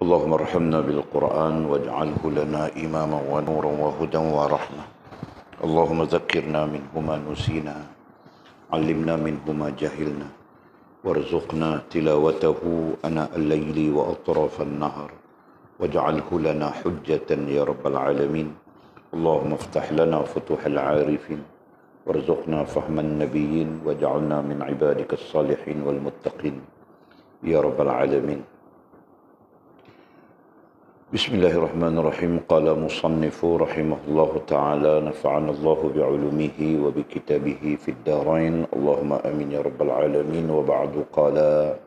اللهم ارحمنا بالقرآن واجعله لنا إماما ونورا وهدى ورحمة. اللهم ذكرنا منه ما نسينا، علمنا منه ما جهلنا، وارزقنا تلاوته آناء الليل وأطراف النهار، واجعله لنا حجة يا رب العالمين. اللهم افتح لنا فتوح العارفين، وارزقنا فهم النبيين، واجعلنا من عبادك الصالحين والمتقين يا رب العالمين. Bismillahirrahmanirrahim. Qala musannifu rahimahullahu ta'ala, nafa'ana Allahu bi'ulumihi wa bikitabihi fid darain. Allahumma amin ya rabbal alamin. Wa ba'du, qala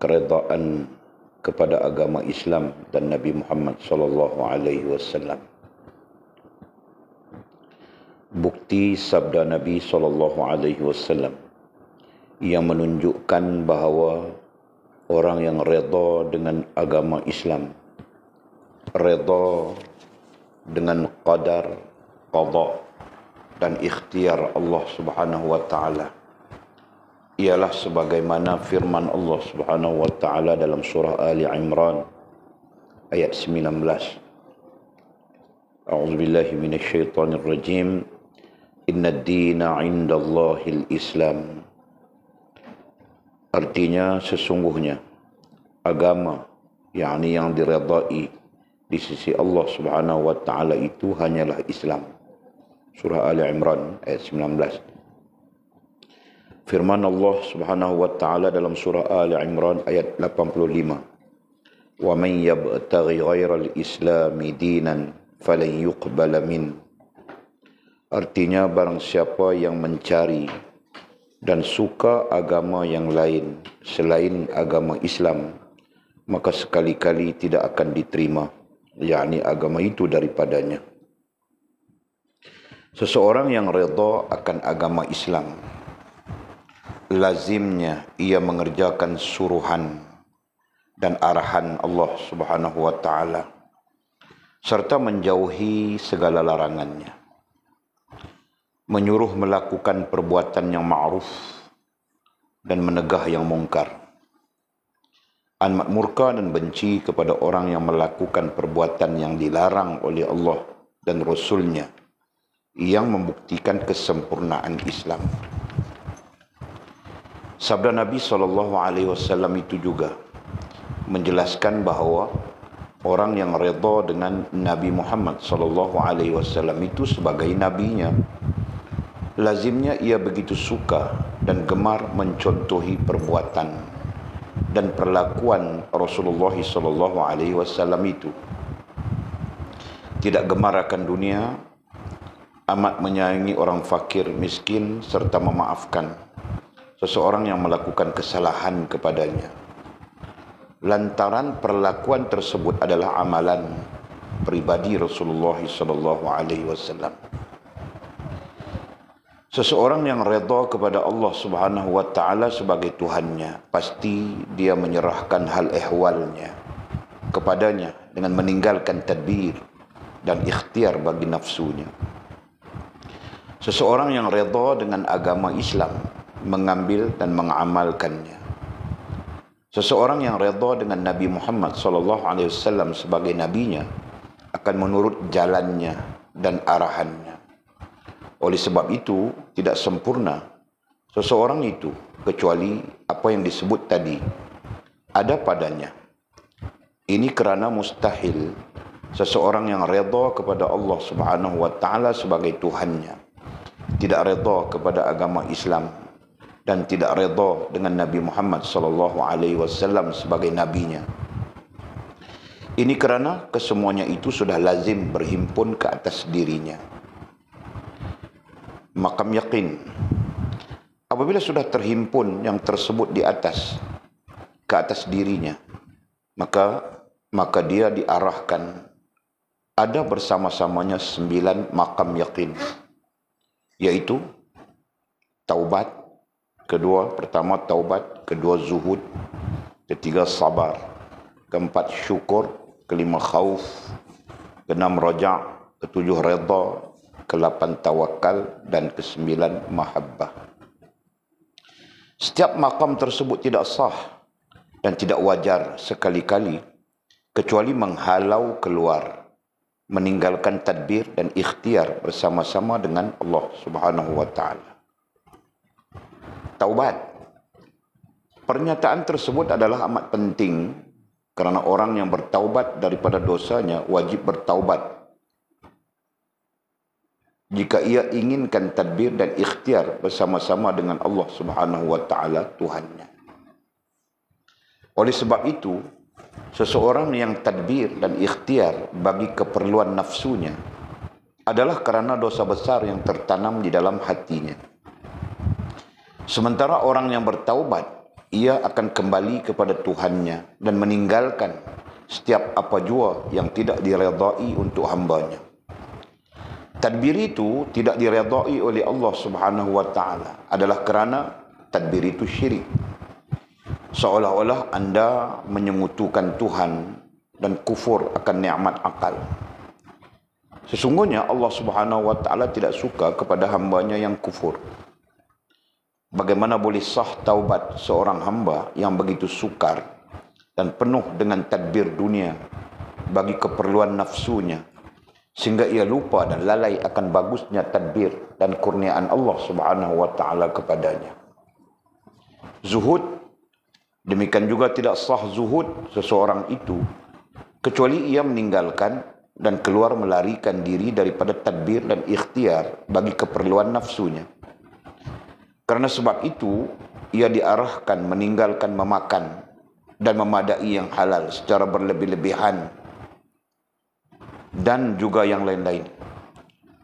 keredaan kepada agama Islam dan Nabi Muhammad sallallahu alaihi wasallam. Bukti sabda Nabi sallallahu alaihi wasallam yang menunjukkan bahawa orang yang redha dengan agama Islam, redha dengan qadar, qada dan ikhtiar Allah Subhanahu wa taala, ialah sebagaimana firman Allah Subhanahu wa taala dalam surah Ali Imran ayat 19. A'udzubillahi minasyaitonir rajim. Innad dina 'indallahil Islam. Artinya sesungguhnya agama yakni yang diredai di sisi Allah Subhanahu wa taala itu hanyalah Islam. Surah Ali Imran ayat 19. Firman Allah Subhanahu wa taala dalam surah Ali Imran ayat 85. Wa man yabtaghi ghairal islami dinan falan yuqbala min. Artinya barang siapa yang mencari dan suka agama yang lain selain agama Islam, maka sekali-kali tidak akan diterima, yakni agama itu daripadanya. Seseorang yang redha akan agama Islam, lazimnya ia mengerjakan suruhan dan arahan Allah Subhanahu wa taala serta menjauhi segala larangannya. Menyuruh melakukan perbuatan yang ma'ruf dan menegah yang mungkar. Amat murka dan benci kepada orang yang melakukan perbuatan yang dilarang oleh Allah dan Rasulnya, yang membuktikan kesempurnaan Islam. Sabda Nabi SAW itu juga menjelaskan bahawa orang yang redha dengan Nabi Muhammad SAW itu sebagai nabinya, lazimnya ia begitu suka dan gemar mencontohi perbuatan dan perlakuan Rasulullah SAW itu. Tidak gemar akan dunia, amat menyayangi orang fakir, miskin, serta memaafkan seseorang yang melakukan kesalahan kepadanya. Lantaran perlakuan tersebut adalah amalan pribadi Rasulullah SAW. Seseorang yang redha kepada Allah Subhanahu wa taala sebagai Tuhannya, pasti dia menyerahkan hal ehwalnya kepadanya dengan meninggalkan tadbir dan ikhtiar bagi nafsunya. Seseorang yang redha dengan agama Islam mengambil dan mengamalkannya. Seseorang yang redha dengan Nabi Muhammad SAW sebagai nabinya akan menurut jalannya dan arahannya. Oleh sebab itu, tidak sempurna seseorang itu kecuali apa yang disebut tadi ada padanya. Ini kerana mustahil seseorang yang redha kepada Allah Subhanahu wa taala sebagai Tuhannya, tidak redha kepada agama Islam dan tidak redha dengan Nabi Muhammad SAW sebagai nabinya. Ini kerana kesemuanya itu sudah lazim berhimpun ke atas dirinya. Maqam yakin, apabila sudah terhimpun yang tersebut di atas, ke atas dirinya, maka dia diarahkan ada bersama-samanya 9 maqam yakin, yaitu taubat, pertama taubat, kedua zuhud, ketiga sabar, keempat syukur, kelima khauf, keenam raja', ketujuh redha, ke-8 tawakal, dan ke-9 mahabbah. Setiap maqam tersebut tidak sah dan tidak wajar sekali-kali kecuali menghalau keluar, meninggalkan tadbir dan ikhtiar bersama-sama dengan Allah Subhanahu wa taala. Taubat. Pernyataan tersebut adalah amat penting kerana orang yang bertaubat daripada dosanya wajib bertaubat jika ia inginkan tadbir dan ikhtiar bersama-sama dengan Allah Subhanahu wa taala Tuhannya. Oleh sebab itu, seseorang yang tadbir dan ikhtiar bagi keperluan nafsunya adalah kerana dosa besar yang tertanam di dalam hatinya. Sementara orang yang bertaubat, ia akan kembali kepada Tuhannya dan meninggalkan setiap apa jua yang tidak diredai untuk hambanya. Tadbir itu tidak diredai oleh Allah Subhanahu wa taala adalah kerana tadbir itu syirik. Seolah-olah anda menyekutukan Tuhan dan kufur akan nikmat akal. Sesungguhnya Allah Subhanahu wa taala tidak suka kepada hambanya yang kufur. Bagaimana boleh sah taubat seorang hamba yang begitu sukar dan penuh dengan tadbir dunia bagi keperluan nafsunya, sehingga ia lupa dan lalai akan bagusnya tadbir dan kurniaan Allah Subhanahu wa taala kepadanya. Zuhud, demikian juga tidak sah zuhud seseorang itu kecuali ia meninggalkan dan keluar melarikan diri daripada tadbir dan ikhtiar bagi keperluan nafsunya. Karena sebab itu, ia diarahkan meninggalkan memakan dan memadai yang halal secara berlebih-lebihan dan juga yang lain-lain.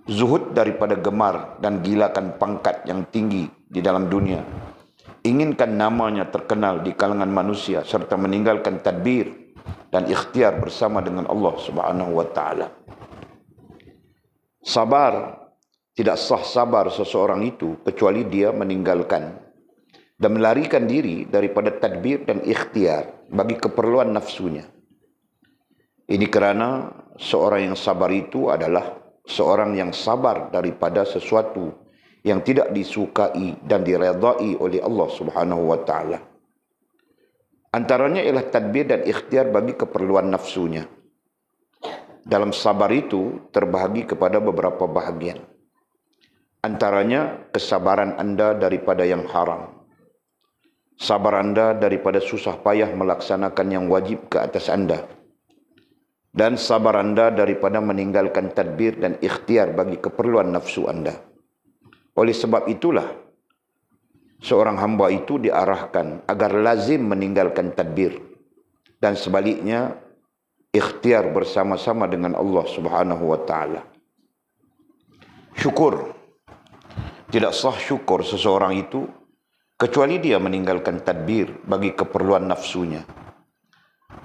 Zuhud daripada gemar dan gilakan pangkat yang tinggi di dalam dunia. Inginkan namanya terkenal di kalangan manusia serta meninggalkan tadbir dan ikhtiar bersama dengan Allah Subhanahu wa taala. Sabar. Tidak sah sabar seseorang itu kecuali dia meninggalkan dan melarikan diri daripada tadbir dan ikhtiar bagi keperluan nafsunya. Ini kerana seorang yang sabar itu adalah seorang yang sabar daripada sesuatu yang tidak disukai dan diredai oleh Allah Subhanahu wa taala. Antaranya ialah tadbir dan ikhtiar bagi keperluan nafsunya. Dalam sabar itu terbahagi kepada beberapa bahagian. Antaranya kesabaran anda daripada yang haram. Sabar anda daripada susah payah melaksanakan yang wajib ke atas anda. Dan sabar anda daripada meninggalkan tadbir dan ikhtiar bagi keperluan nafsu anda. Oleh sebab itulah, seorang hamba itu diarahkan agar lazim meninggalkan tadbir. Dan sebaliknya, ikhtiar bersama-sama dengan Allah Subhanahu wa ta'ala. Syukur. Tidak sah syukur seseorang itu kecuali dia meninggalkan tadbir bagi keperluan nafsunya.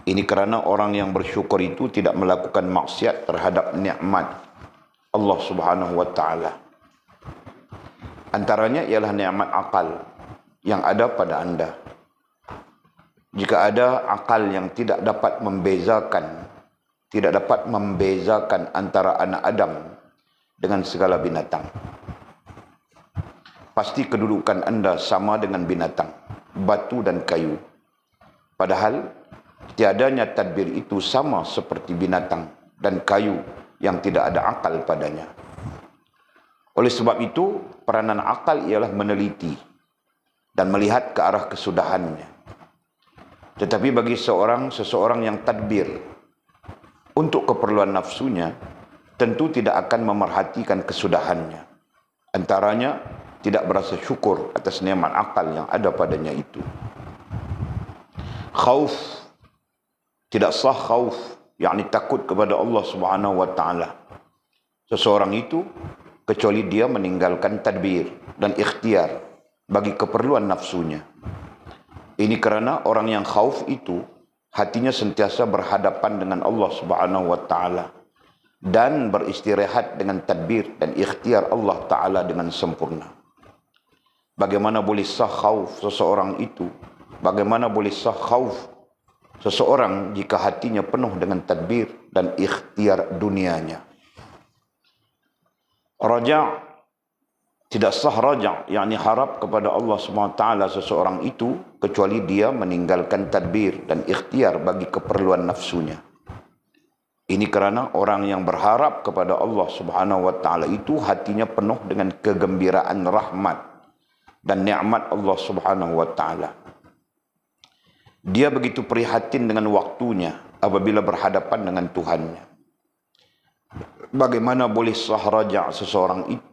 Ini kerana orang yang bersyukur itu tidak melakukan maksiat terhadap nikmat Allah Subhanahu wa taala. Antaranya ialah nikmat akal yang ada pada anda. Jika ada akal yang tidak dapat membezakan antara anak Adam dengan segala binatang, pasti kedudukan anda sama dengan binatang, batu dan kayu. Padahal, tiadanya tadbir itu sama seperti binatang dan kayu yang tidak ada akal padanya. Oleh sebab itu, peranan akal ialah meneliti dan melihat ke arah kesudahannya. Tetapi bagi seseorang yang tadbir untuk keperluan nafsunya, tentu tidak akan memerhatikan kesudahannya. Antaranya, tidak berasa syukur atas nikmat akal yang ada padanya itu. Khauf. Tidak sah khauf, yakni takut kepada Allah Subhanahu wa taala. Seseorang itu kecuali dia meninggalkan tadbir dan ikhtiar bagi keperluan nafsunya. Ini kerana orang yang khauf itu hatinya sentiasa berhadapan dengan Allah Subhanahu wa taala dan beristirahat dengan tadbir dan ikhtiar Allah taala dengan sempurna. Bagaimana boleh sah khauf seseorang itu? Bagaimana boleh sah khauf seseorang jika hatinya penuh dengan tadbir dan ikhtiar dunianya? Raja'. Tidak sah raja', yakni harap kepada Allah SWT seseorang itu kecuali dia meninggalkan tadbir dan ikhtiar bagi keperluan nafsunya. Ini kerana orang yang berharap kepada Allah SWT itu hatinya penuh dengan kegembiraan rahmat dan nikmat Allah SWT. Dia begitu prihatin dengan waktunya apabila berhadapan dengan Tuhannya. Bagaimana boleh sah raja'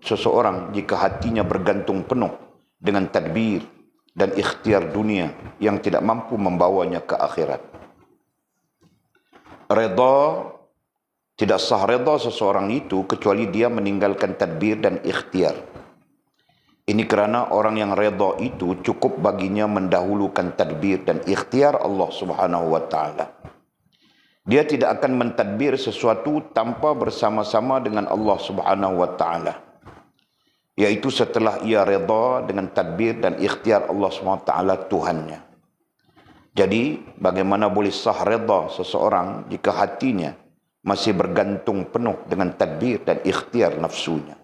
seseorang jika hatinya bergantung penuh dengan tadbir dan ikhtiar dunia yang tidak mampu membawanya ke akhirat. Tidak sah reda seseorang itu kecuali dia meninggalkan tadbir dan ikhtiar. Ini kerana orang yang reda itu cukup baginya mendahulukan tadbir dan ikhtiar Allah Subhanahu wa taala. Dia tidak akan mentadbir sesuatu tanpa bersama-sama dengan Allah Subhanahu wa taala. Yaitu setelah ia reda dengan tadbir dan ikhtiar Allah Subhanahu wa taala Tuhannya. Jadi, bagaimana boleh sah reda seseorang jika hatinya masih bergantung penuh dengan tadbir dan ikhtiar nafsunya?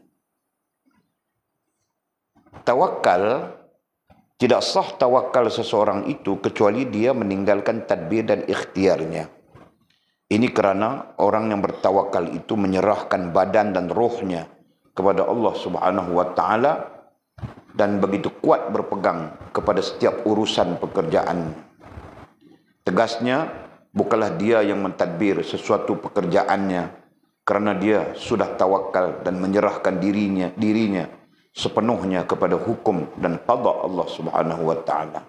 Tawakal, tidak sah tawakal seseorang itu kecuali dia meninggalkan tadbir dan ikhtiarnya. Ini kerana orang yang bertawakal itu menyerahkan badan dan rohnya kepada Allah Subhanahu wa taala dan begitu kuat berpegang kepada setiap urusan pekerjaan. Tegasnya, bukanlah dia yang mentadbir sesuatu pekerjaannya kerana dia sudah tawakal dan menyerahkan dirinya sepenuhnya kepada hukum dan qada Allah Subhanahu wa taala.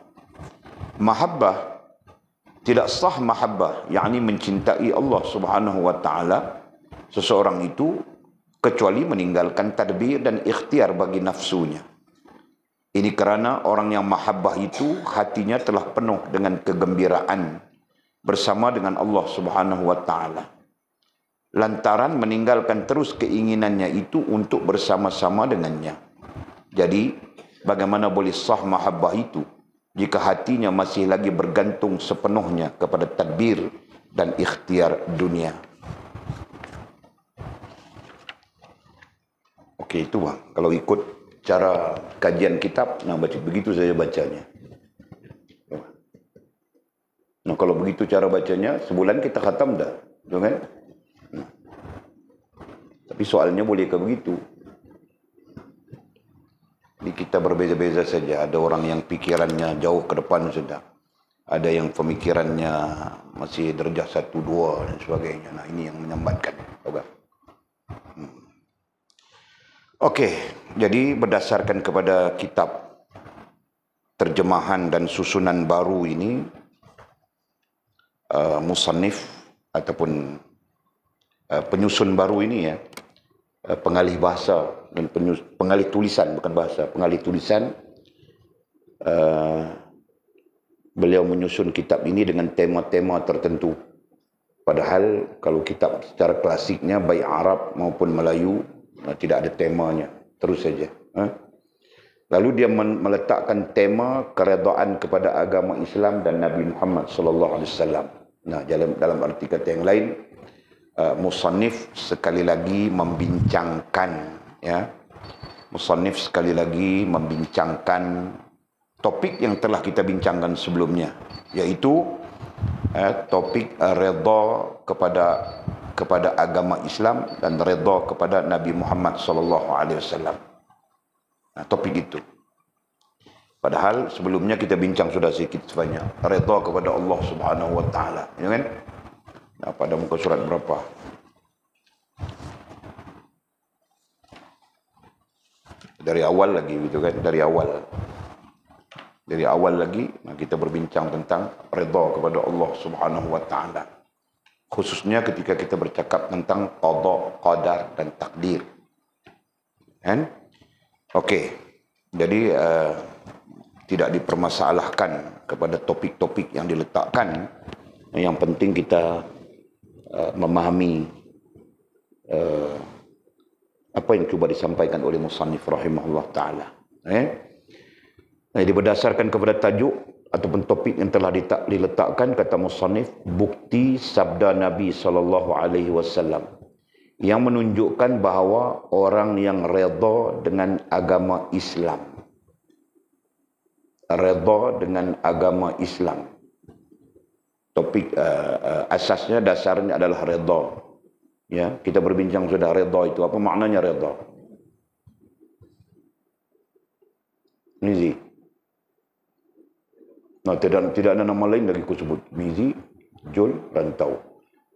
Mahabbah, tidak sah mahabbah, yakni mencintai Allah Subhanahu wa taala seseorang itu kecuali meninggalkan tadbir dan ikhtiar bagi nafsunya. Ini kerana orang yang mahabbah itu hatinya telah penuh dengan kegembiraan bersama dengan Allah Subhanahu wa taala. Lantaran meninggalkan terus keinginannya itu untuk bersama-sama dengannya. Jadi, bagaimana boleh sah mahabbah itu jika hatinya masih lagi bergantung sepenuhnya kepada tadbir dan ikhtiar dunia? Okey, itu bang. Kalau ikut cara kajian kitab, nah begitu saja bacanya. Nah, kalau begitu cara bacanya, sebulan kita khatam dah, betul kan? Tapi soalnya boleh ke begitu? Jadi kita berbeza-beza saja. Ada orang yang pikirannya jauh ke depan sudah. Ada yang pemikirannya masih darjah 1, 2 dan sebagainya. Nah, ini yang menyambatkan. Okey, jadi berdasarkan kepada kitab terjemahan dan susunan baru ini, musannif ataupun penyusun baru ini ya, pengalih bahasa dan pengalih tulisan, bukan bahasa, pengalih tulisan, beliau menyusun kitab ini dengan tema-tema tertentu. Padahal kalau kitab secara klasiknya baik Arab maupun Melayu tidak ada temanya, terus saja. Lalu dia meletakkan tema keredaan kepada agama Islam dan Nabi Muhammad sallallahu alaihi wasallam. Nah, dalam arti kata yang lain, musannif sekali lagi membincangkan, ya, musannif sekali lagi membincangkan topik yang telah kita bincangkan sebelumnya, yaitu topik redha kepada agama Islam dan redha kepada Nabi Muhammad sallallahu alaihi wasallam. Nah, topik itu. Padahal sebelumnya kita bincang sudah sedikit sebanyak redha kepada Allah Subhanahu wa taala, ya kan? Nah, pada muka surat berapa? Dari awal lagi gitu kan, dari awal lagi kita berbincang tentang redha kepada Allah Subhanahu wa taala. Khususnya ketika kita bercakap tentang qada, qadar dan takdir. Kan? Okey. Jadi tidak dipermasalahkan kepada topik-topik yang diletakkan. Yang penting kita memahami apa yang cuba disampaikan oleh musannif rahimahullah taala. Jadi berdasarkan kepada tajuk ataupun topik yang telah diletakkan, kata musannif, bukti sabda Nabi sallallahu alaihi wasallam yang menunjukkan bahawa orang yang redha dengan agama Islam, redha dengan agama Islam, topik asasnya, dasarnya adalah redha. Ya, kita berbincang sudah redha itu apa maknanya redha. Mizi. Nah, tidak ada nama lain lagi aku sebut. Mizi, Jul, Rantau.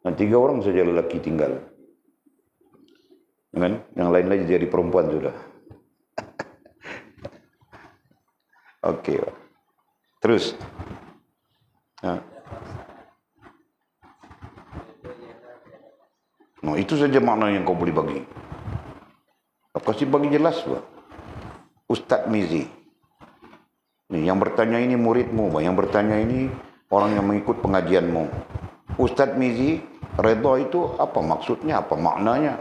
Nah, 3 orang saja lelaki tinggal. Kan? Yang lain lagi jadi perempuan sudah. Okey. Terus. Nah, itu saja makna yang kau boleh bagi. Kau kasih bagi jelas bah. Ustaz Mizi. Nih, yang bertanya ini muridmu, bah. Yang bertanya ini orang yang mengikut pengajianmu. Ustaz Mizi, redha itu apa maksudnya, apa maknanya?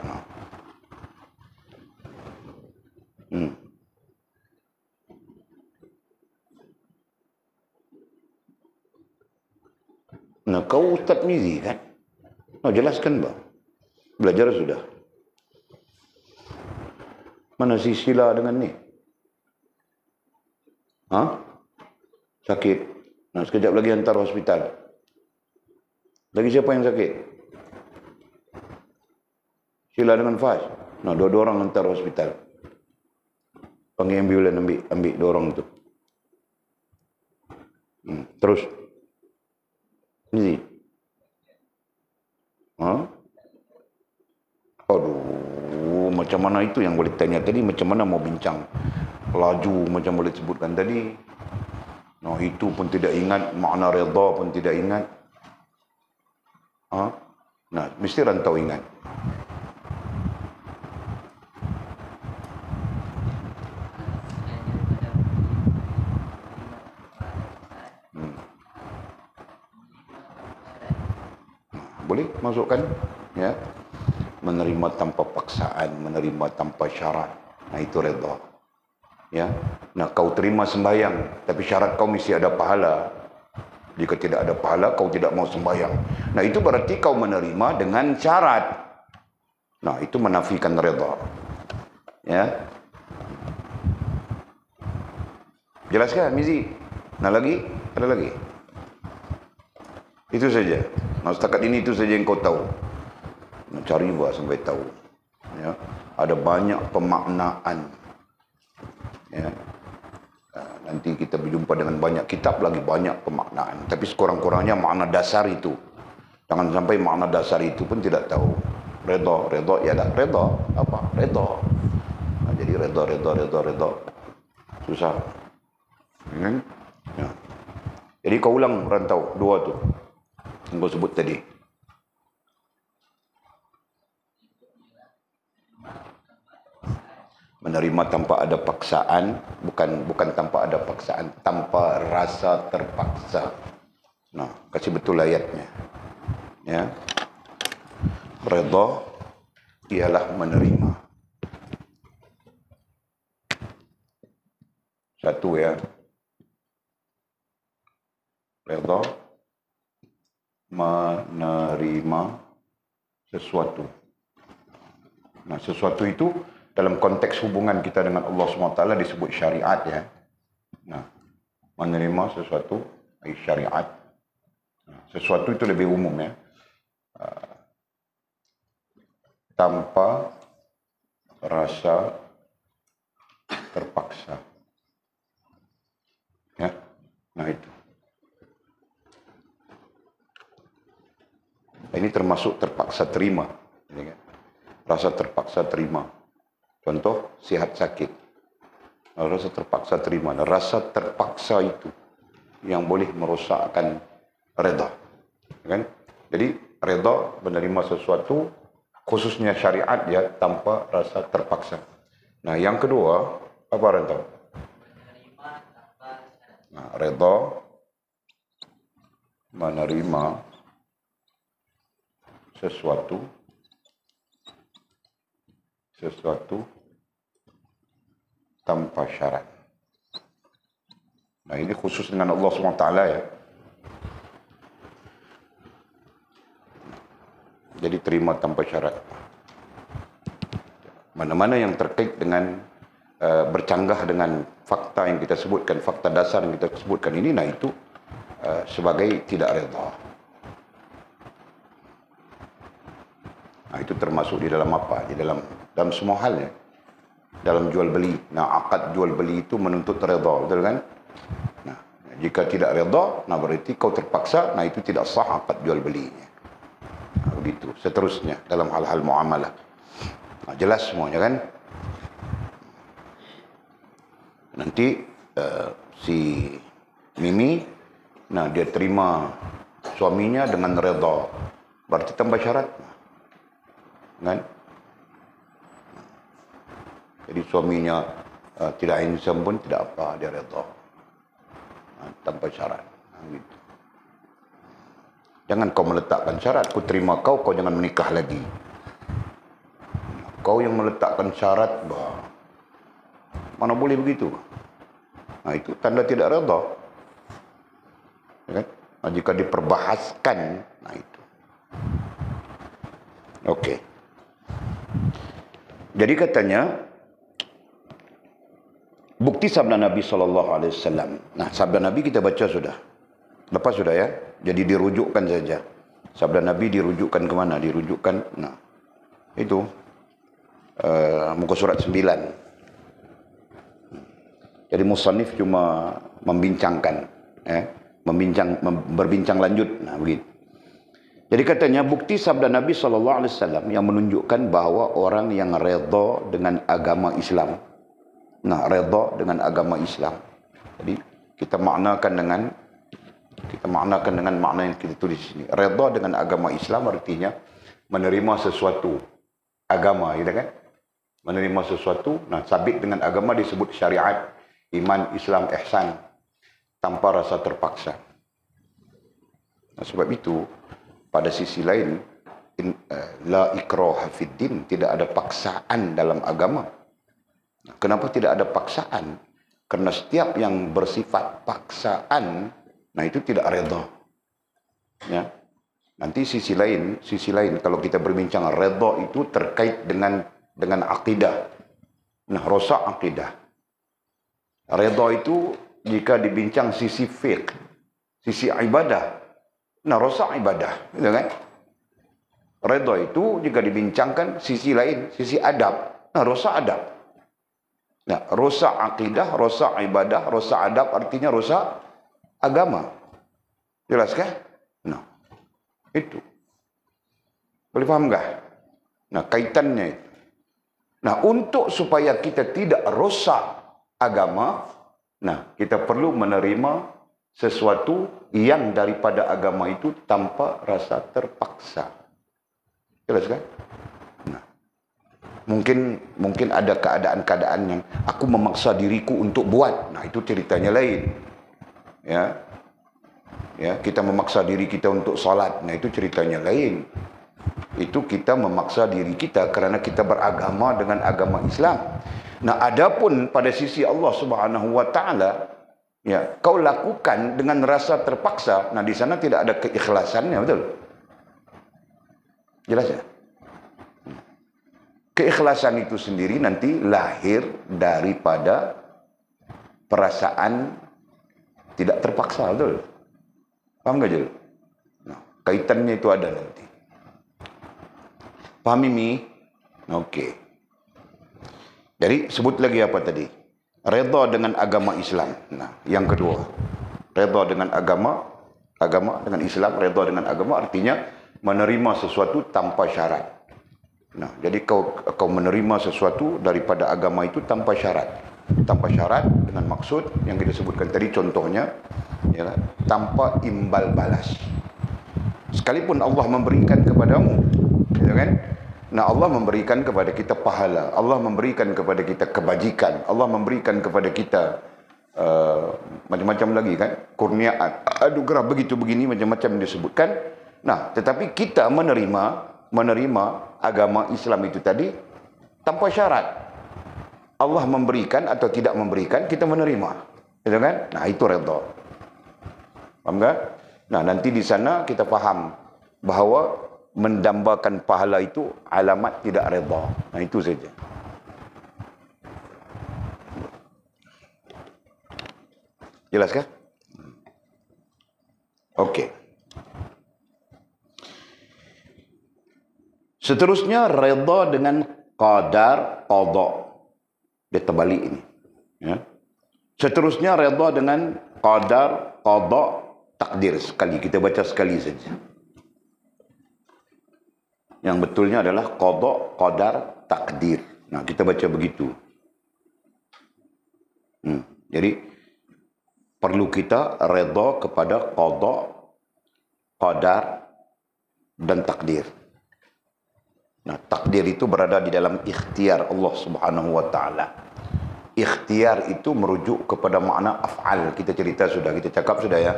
Nah, kau Ustaz Mizi kan? Nah, jelaskan bah. Belajar sudah. Mana si Sila dengan ni? Sakit. Nah, sekejap lagi hantar hospital. Lagi siapa yang sakit? Sila dengan Faz. Nah, 2 orang hantar hospital. Panggil ambulan, ambil 2 orang tu. Terus. Ini. Aduh, macam mana itu yang boleh tanya tadi? Macam mana mau bincang? Laju macam boleh sebutkan tadi. Nah, itu pun tidak ingat. Makna redha pun tidak ingat. Nah, mesti Rantau ingat. Boleh masukkan, ya. Menerima tanpa paksaan, menerima tanpa syarat. Nah, itu redha. Ya. Nah, kau terima sembahyang, tapi syarat kau mesti ada pahala. Jika tidak ada pahala, kau tidak mau sembahyang. Nah, itu berarti kau menerima dengan syarat. Nah, itu menafikan redha. Ya. Jelaskan, Mizi? Nah, lagi? Ada lagi? Itu saja. Nah, setakat ini itu saja yang kau tahu. Nah, cari buat sampai tahu. Ya. Ada banyak pemaknaan. Ya. Nanti kita berjumpa dengan banyak kitab lagi, banyak pemaknaan. Tapi sekurang-kurangnya makna dasar itu. Jangan sampai makna dasar itu pun tidak tahu. Redha ialah redha. Apa? Redha. Nah, jadi redha. Susah. Ya. Jadi kau ulang Rantau 2 tu. Yang kau sebut tadi. Menerima tanpa ada paksaan, bukan tanpa ada paksaan, tanpa rasa terpaksa. Nah, kasih betul ayatnya. Ya. Redha ialah menerima. Satu ya. Redha menerima sesuatu. Nah, sesuatu itu dalam konteks hubungan kita dengan Allah SWT disebut syariat ya. Nah, menerima sesuatu syariat. Nah, sesuatu itu lebih umum ya. Tanpa rasa terpaksa. Ya. Nah, itu. Ini termasuk terpaksa terima. Rasa terpaksa terima. Contoh, sihat sakit. Rasa terpaksa terima. Rasa terpaksa itu yang boleh merosakkan redha. Kan? Jadi, redha menerima sesuatu, khususnya syariat ya, tanpa rasa terpaksa. Nah, yang kedua, apa Rantau? Nah, redha menerima sesuatu tanpa syarat. Nah, ini khusus dengan Allah SWT ya. Jadi terima tanpa syarat. Mana-mana yang terkait dengan bercanggah dengan fakta yang kita sebutkan, fakta dasar yang kita sebutkan ini, nah itu sebagai tidak redha. Nah, itu termasuk di dalam apa? Di dalam semua hal ya. Dalam jual beli. Nah, akad jual beli itu menuntut redha, betul kan? Nah, jika tidak redha, nah berarti kau terpaksa, nah itu tidak sah akad jual belinya. Nah, begitu. Seterusnya dalam hal-hal muamalah. Nah, jelas semuanya kan? Nanti si Mimi, nah dia terima suaminya dengan redha, berarti tambah syarat, kan? Jadi suaminya tidak insam pun tidak apa, dia redha, tanpa syarat, gitu. Jangan kau meletakkan syarat, ku terima kau, kau jangan menikah lagi. Kau yang meletakkan syarat, mana boleh begitu? Nah, itu tanda tidak redha. Ya kan? Nah, jika diperbahaskan, nah itu. Okey. Jadi katanya, bukti sabda Nabi SAW. Nah, sabda Nabi kita baca sudah. Lepas sudah ya. Jadi dirujukkan saja. Sabda Nabi dirujukkan ke mana? Dirujukkan, nah, itu. Muka surat 9. Jadi musannif cuma membincangkan, berbincang lanjut, nah begitu. Jadi katanya bukti sabda Nabi SAW yang menunjukkan bahawa orang yang redha dengan agama Islam, nah redha dengan agama Islam. Jadi kita maknakan dengan makna yang kita tulis ini. Redha dengan agama Islam artinya menerima sesuatu agama, gitu kan? Menerima sesuatu, nah sabit dengan agama disebut syariat, iman, Islam, ihsan, tanpa rasa terpaksa. Nah, sebab itu pada sisi lain la ikraha fid din, tidak ada paksaan dalam agama. Nah, kenapa tidak ada paksaan? Karena setiap yang bersifat paksaan, nah itu tidak redha. Ya. Nanti sisi lain kalau kita berbincang redha itu terkait dengan akidah. Nah, rosak akidah. Redha itu jika dibincang sisi fiqh, sisi ibadah. Nah, rosak ibadah, gitu kan? Redha itu jika dibincangkan sisi lain, sisi adab. Nah, rosak adab. Nah, rosak akidah, rosak ibadah, rosak adab artinya rosak agama. Jelas kan? Nah, itu. Boleh faham enggak? Nah, kaitannya itu. Nah, untuk supaya kita tidak rosak agama, nah, kita perlu menerima sesuatu yang daripada agama itu tanpa rasa terpaksa. Jelas kan? Nah, mungkin ada keadaan-keadaan yang aku memaksa diriku untuk buat. Nah, itu ceritanya lain. Ya. Ya, kita memaksa diri kita untuk salat. Nah, itu ceritanya lain. Itu kita memaksa diri kita kerana kita beragama dengan agama Islam. Nah, adapun pada sisi Allah Subhanahu wa taala, ya, kau lakukan dengan rasa terpaksa, nah di sana tidak ada keikhlasannya, betul? Jelas ya? Keikhlasan itu sendiri nanti lahir daripada perasaan tidak terpaksa, betul? Paham gak, Jul? Nah, kaitannya itu ada nanti. Paham ini? Okey. Jadi sebut lagi apa tadi? Redha dengan agama Islam. Nah, yang kedua, redha dengan agama dengan Islam, redha dengan agama artinya menerima sesuatu tanpa syarat. Nah, jadi kau menerima sesuatu daripada agama itu tanpa syarat. Tanpa syarat dengan maksud yang kita sebutkan tadi, contohnya ya, tanpa imbal balas. Sekalipun Allah memberikan kepadamu, ya kan? Nah, Allah memberikan kepada kita pahala, Allah memberikan kepada kita kebajikan, Allah memberikan kepada kita macam-macam lagi kan, kurniaan, anugerah begitu begini macam-macam disebutkan. Nah, tetapi kita menerima agama Islam itu tadi tanpa syarat. Allah memberikan atau tidak memberikan, kita menerima, gitu kan? Nah, itu redha. Paham tak? Nah, nanti di sana kita faham bahawa mendambakan pahala itu alamat tidak redha. Nah, itu saja. Jelas kah? Okey. Seterusnya redha dengan qadar qada. Dia terbalik ini. Ya. Seterusnya redha dengan qadar qada takdir sekali. Kita baca sekali saja. Yang betulnya adalah qada qadar takdir. Nah, kita baca begitu. Jadi perlu kita redha kepada qada, qadar dan takdir. Nah, takdir itu berada di dalam ikhtiar Allah Subhanahu wa taala. Ikhtiar itu merujuk kepada makna af'al. Kita cerita sudah, kita cakap sudah ya.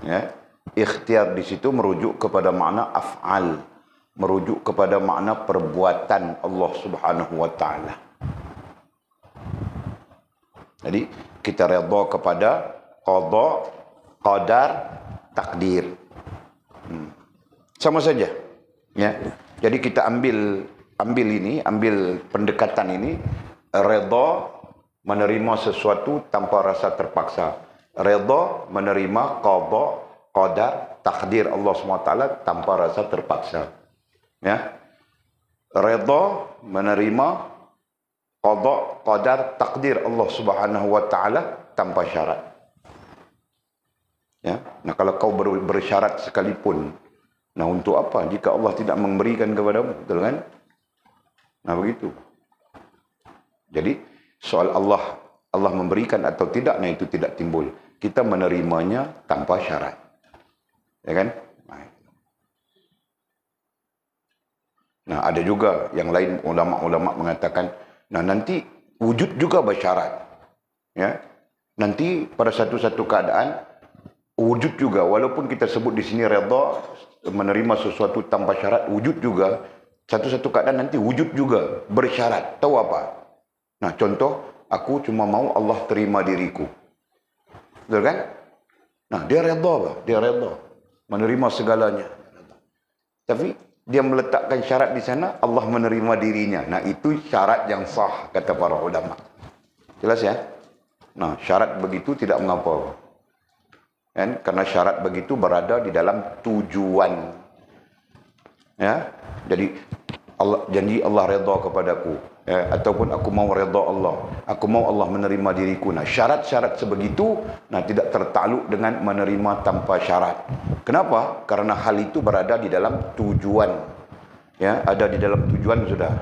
Ya. Ikhtiar di situ merujuk kepada makna af'al, merujuk kepada makna perbuatan Allah Subhanahu wa taala. Jadi kita redha kepada qada, qadar, takdir. Sama saja. Ya. Jadi kita ambil pendekatan ini, redha menerima sesuatu tanpa rasa terpaksa. Redha menerima qada, qadar, takdir Allah SWT tanpa rasa terpaksa. Ya. Redha menerima qada, qadar, takdir Allah Subhanahu wa taala tanpa syarat. Ya. Nah, kalau kau bersyarat sekalipun, nah untuk apa jika Allah tidak memberikan kepadamu, betul kan? Nah begitu. Jadi soal Allah memberikan atau tidak, nah itu tidak timbul. Kita menerimanya tanpa syarat. Ya kan? Nah ada juga yang lain, ulama-ulama mengatakan, nah nanti wujud juga bersyarat. Ya. Nanti pada satu-satu keadaan wujud juga, walaupun kita sebut di sini redha menerima sesuatu tanpa syarat, wujud juga. Satu-satu keadaan nanti wujud juga bersyarat. Tahu apa? Nah, contoh, aku cuma mau Allah terima diriku. Betul kan? Nah, dia redha apa? Dia redha menerima segalanya. Tapi dia meletakkan syarat di sana, Allah menerima dirinya. Nah, itu syarat yang sah, kata para ulama. Jelas ya? Nah, syarat begitu tidak mengapa. Kan? Karena syarat begitu berada di dalam tujuan. Ya, jadi janji Allah redha kepadaku, ya, ataupun aku mau redha Allah, aku mau Allah menerima diriku. Nah, syarat-syarat sebegitu, nah tidak tertakluk dengan menerima tanpa syarat. Kenapa? Karena hal itu berada di dalam tujuan. Ya, ada di dalam tujuan sudah.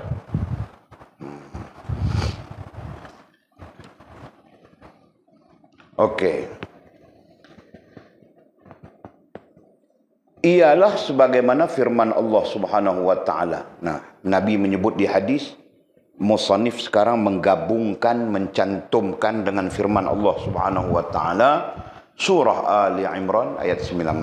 Okey. Ialah sebagaimana firman Allah Subhanahu wa taala. Nah, Nabi menyebut di hadis, musannif sekarang menggabungkan, mencantumkan dengan firman Allah Subhanahu wa taala surah Ali Imran ayat 19.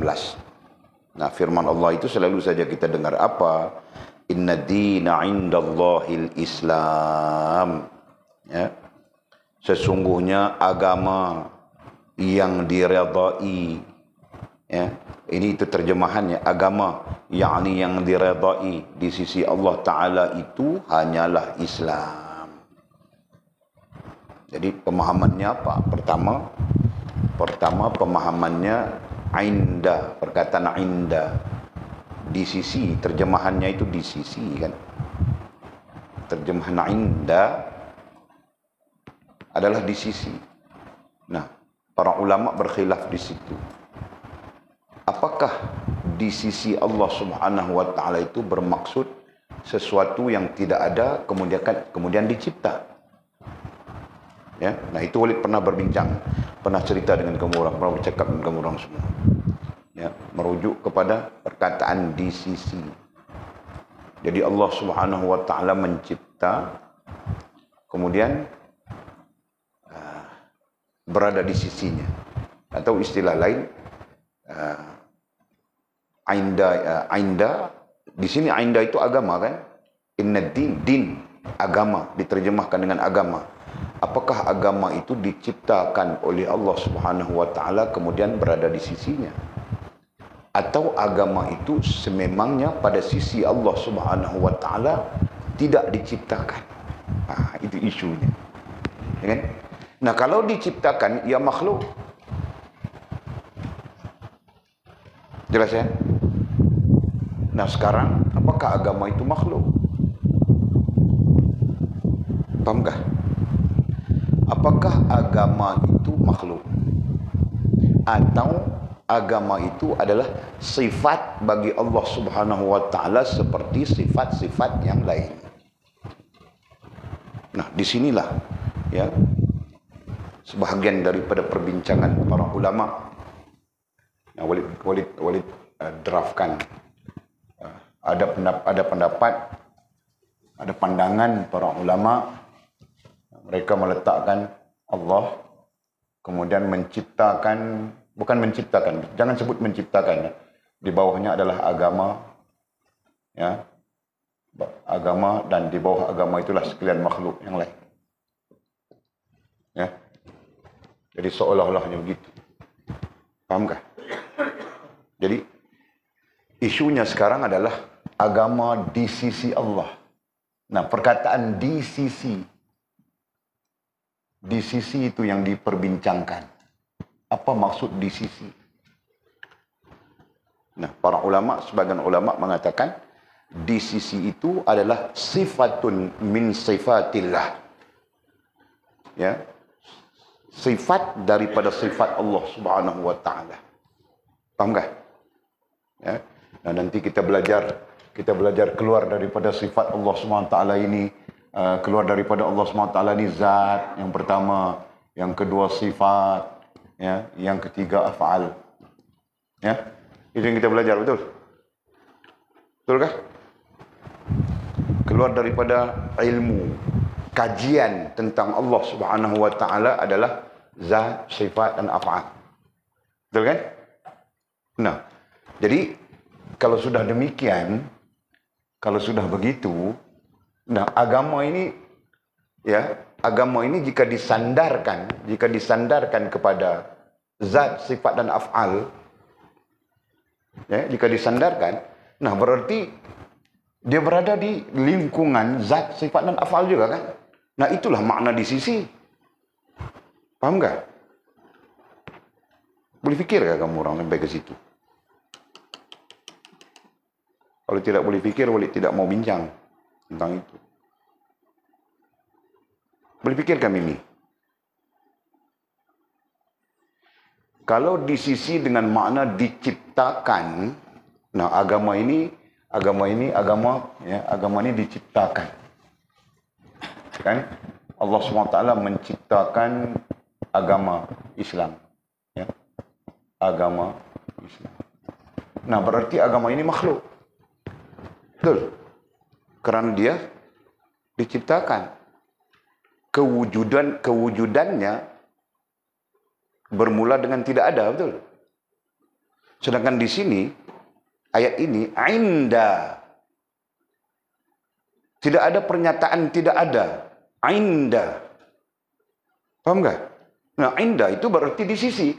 Nah, firman Allah itu selalu saja kita dengar apa? Inna dina 'indallahil Islam. Ya. Sesungguhnya agama yang diredai, ya. Ini itu terjemahannya, agama yakni yang diredai di sisi Allah Ta'ala itu hanyalah Islam. Jadi pemahamannya apa? Pertama pemahamannya inda, perkataan inda, di sisi, terjemahannya itu di sisi kan. Terjemahan inda adalah di sisi. Nah, para ulama berkhilaf di situ. Apakah di sisi Allah Subhanahu wa taala itu bermaksud sesuatu yang tidak ada kemudian dicipta? Ya, nah itu Walid pernah berbincang, pernah cerita dengan kamu orang, pernah bercakap dengan kamu orang semua. Ya, merujuk kepada perkataan di sisi. Jadi Allah Subhanahu wa taala mencipta, kemudian berada di sisinya. Atau istilah lain, Ainda di sini ainda itu agama kan? Inna din agama diterjemahkan dengan agama. Apakah agama itu diciptakan oleh Allah Subhanahu wa taala kemudian berada di sisinya? Atau agama itu sememangnya pada sisi Allah Subhanahu wa taala tidak diciptakan? Itu isunya. Ya kan? Nah, kalau diciptakan ya makhluk. Jelas ya? Nah sekarang, apakah agama itu makhluk? Paham kah? Apakah agama itu makhluk? Atau agama itu adalah sifat bagi Allah Subhanahu wa taala seperti sifat-sifat yang lain. Nah, disinilah ya sebahagian daripada perbincangan para ulama. Nah, Walid draftkan ada pendapat, ada pandangan para ulama. Mereka meletakkan Allah kemudian menciptakan, bukan menciptakan, jangan sebut menciptakan, di bawahnya adalah agama, ya, agama, dan di bawah agama itulah sekalian makhluk yang lain, ya. Jadi seolah-olahnya begitu, pahamkah? Jadi isunya sekarang adalah agama di sisi Allah. Nah, perkataan di sisi itu yang diperbincangkan. Apa maksud di sisi? Nah, para ulama, sebagian ulama mengatakan di sisi itu adalah sifatun min sifatillah. Ya. Sifat daripada sifat Allah Subhanahu wa taala. Paham tak? Ya. Nah, nanti kita belajar keluar daripada sifat Allah Subhanahu wa taala ini. Keluar daripada Allah SWT ni zat yang pertama, yang kedua sifat, ya, yang ketiga af'al. Ya. Itu yang kita belajar, betul? Betulkah? Keluar daripada ilmu, kajian tentang Allah Subhanahu wa taala adalah zat, sifat dan af'al. Betul kan? Nah, jadi kalau sudah demikian, kalau sudah begitu, nah, agama ini jika disandarkan kepada zat, sifat dan af'al, ya, jika disandarkan, nah berarti dia berada di lingkungan zat, sifat dan af'al juga kan? Nah, itulah makna di sisi. Paham enggak? Boleh fikir enggak kamu orang sampai ke situ? Kalau tidak boleh fikir, boleh tidak mau bincang tentang itu. Boleh fikirkan ini. Kalau di sisi dengan makna diciptakan, nah agama ini diciptakan. Kan? Allah SWT menciptakan agama Islam. Ya. Agama Islam. Nah, berarti agama ini makhluk. Betul. Kerana dia diciptakan. Kewujudannya bermula dengan tidak ada, betul? Sedangkan di sini, ayat ini, inda. Tidak ada pernyataan tidak ada. Inda. Paham tak? Nah, inda itu berarti di sisi.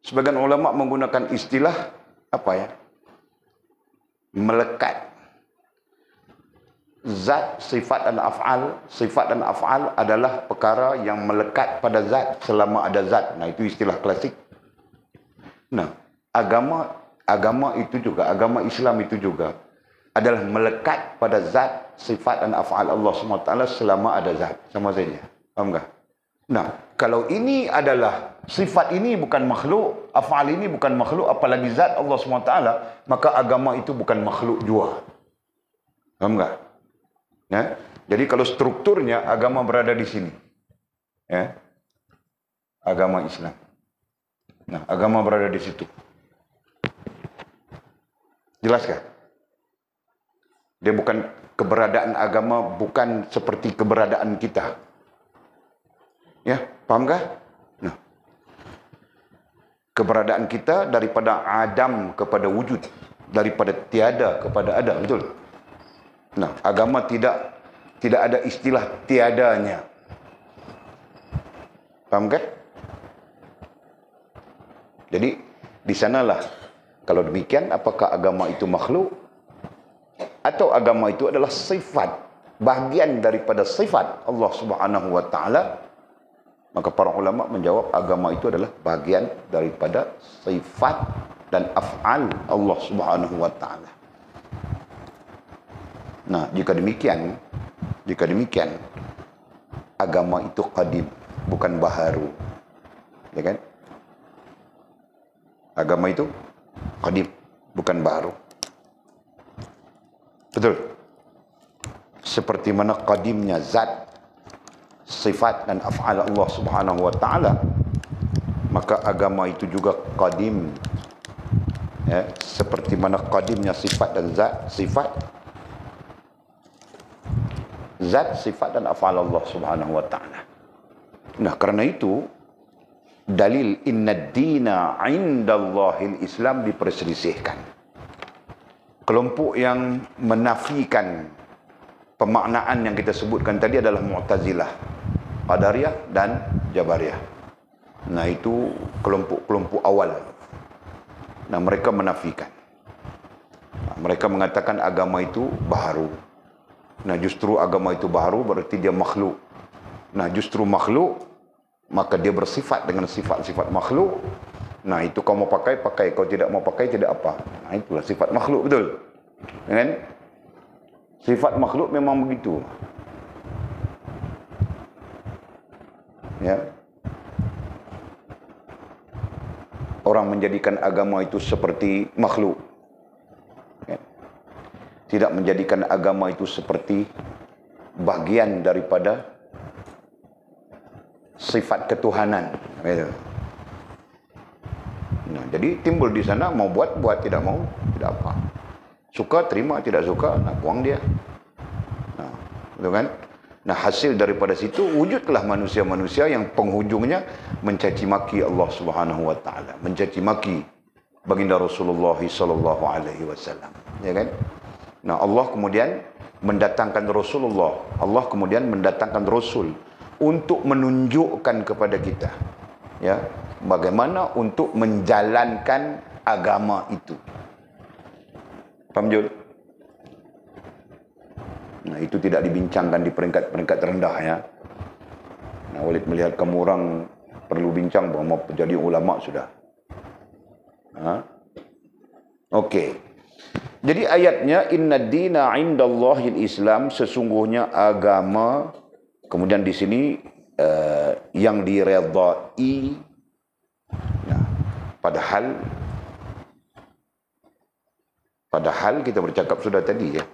Sebagian ulama menggunakan istilah, apa ya? Melekat. Zat, sifat dan af'al adalah perkara yang melekat pada zat selama ada zat. Nah, itu istilah klasik. Nah, agama itu juga, agama Islam itu juga adalah melekat pada zat, sifat dan af'al Allah SWT selama ada zat. Sama saja. Faham tak? Nah, kalau ini adalah sifat ini bukan makhluk, af'al ini bukan makhluk, apalagi zat Allah SWT, maka agama itu bukan makhluk jua. Faham tak? Ya, jadi kalau strukturnya agama berada di sini, ya, agama Islam. Nah, agama berada di situ. Jelaskah? Dia bukan keberadaan agama, bukan seperti keberadaan kita. Ya, pahamkah? Nah, keberadaan kita daripada adam kepada wujud, daripada tiada kepada ada, betul? Nah, agama tidak ada istilah tiadanya. Paham kan? Jadi, di sanalah kalau demikian, apakah agama itu makhluk atau agama itu adalah sifat, bahagian daripada sifat Allah Subhanahu wa taala? Maka para ulama menjawab agama itu adalah bahagian daripada sifat dan af'al Allah Subhanahu wa taala. Nah, jika demikian agama itu qadim, bukan baharu. Ya kan? Agama itu qadim, bukan baru. Betul. Seperti mana qadimnya zat, sifat dan af'al Allah Subhanahu wa taala, maka agama itu juga qadim. Ya, seperti mana qadimnya sifat dan zat, sifat dan af'al Allah Subhanahu wa taala. Nah, karena itu dalil inna ad-dina 'indallahil Islam diperselisihkan. Kelompok yang menafikan pemaknaan yang kita sebutkan tadi adalah Mu'tazilah, Qadariyah dan Jabariyah. Nah, itu kelompok-kelompok awal. Nah, mereka menafikan. Nah, mereka mengatakan agama itu baharu. Nah, justru agama itu baharu berarti dia makhluk. Nah, justru makhluk, maka dia bersifat dengan sifat-sifat makhluk. Nah, itu kau mau pakai, kau tidak mau pakai, tidak apa. Nah, itulah sifat makhluk, betul? Kan? Sifat makhluk memang begitu. Ya. Orang menjadikan agama itu seperti makhluk. Ya. Tidak menjadikan agama itu seperti bagian daripada sifat ketuhanan. Ya. Nah, jadi timbul di sana, mau buat, tidak mau, tidak apa. Suka, terima, tidak suka, nak buang dia. Nah, betul kan? Nah, hasil daripada situ, wujudlah manusia-manusia yang penghujungnya mencaci maki Allah Subhanahu wa taala, mencaci maki baginda Rasulullah sallallahu alaihi wasallam, ya kan? Nah, Allah kemudian mendatangkan Rasulullah, Allah kemudian mendatangkan Rasul untuk menunjukkan kepada kita, ya, bagaimana untuk menjalankan agama itu. Paham, Jul? Nah, itu tidak dibincangkan di peringkat-peringkat rendah, ya. Nah, Walid melihat kamu orang perlu bincang bahawa mau jadi ulama sudah. Okey. Jadi ayatnya inna dina 'indallahil Islam, sesungguhnya agama, kemudian di sini yang diredai. Nah, padahal kita bercakap sudah tadi, ya.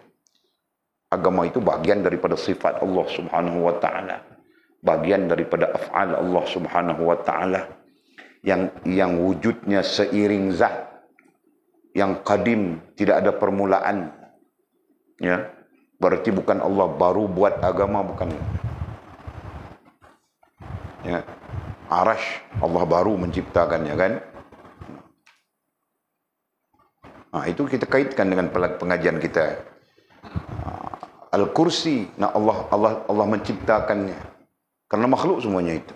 Agama itu bagian daripada sifat Allah Subhanahu wa taala, bagian daripada af'al Allah Subhanahu wa taala yang wujudnya seiring zat, yang qadim, tidak ada permulaan. Ya. Berarti bukan Allah baru buat agama, bukan. Ya. Arash Allah baru menciptakannya, kan? Nah, itu kita kaitkan dengan pengajian kita. Al-Kursi, nah Allah menciptakannya. Karena makhluk semuanya itu.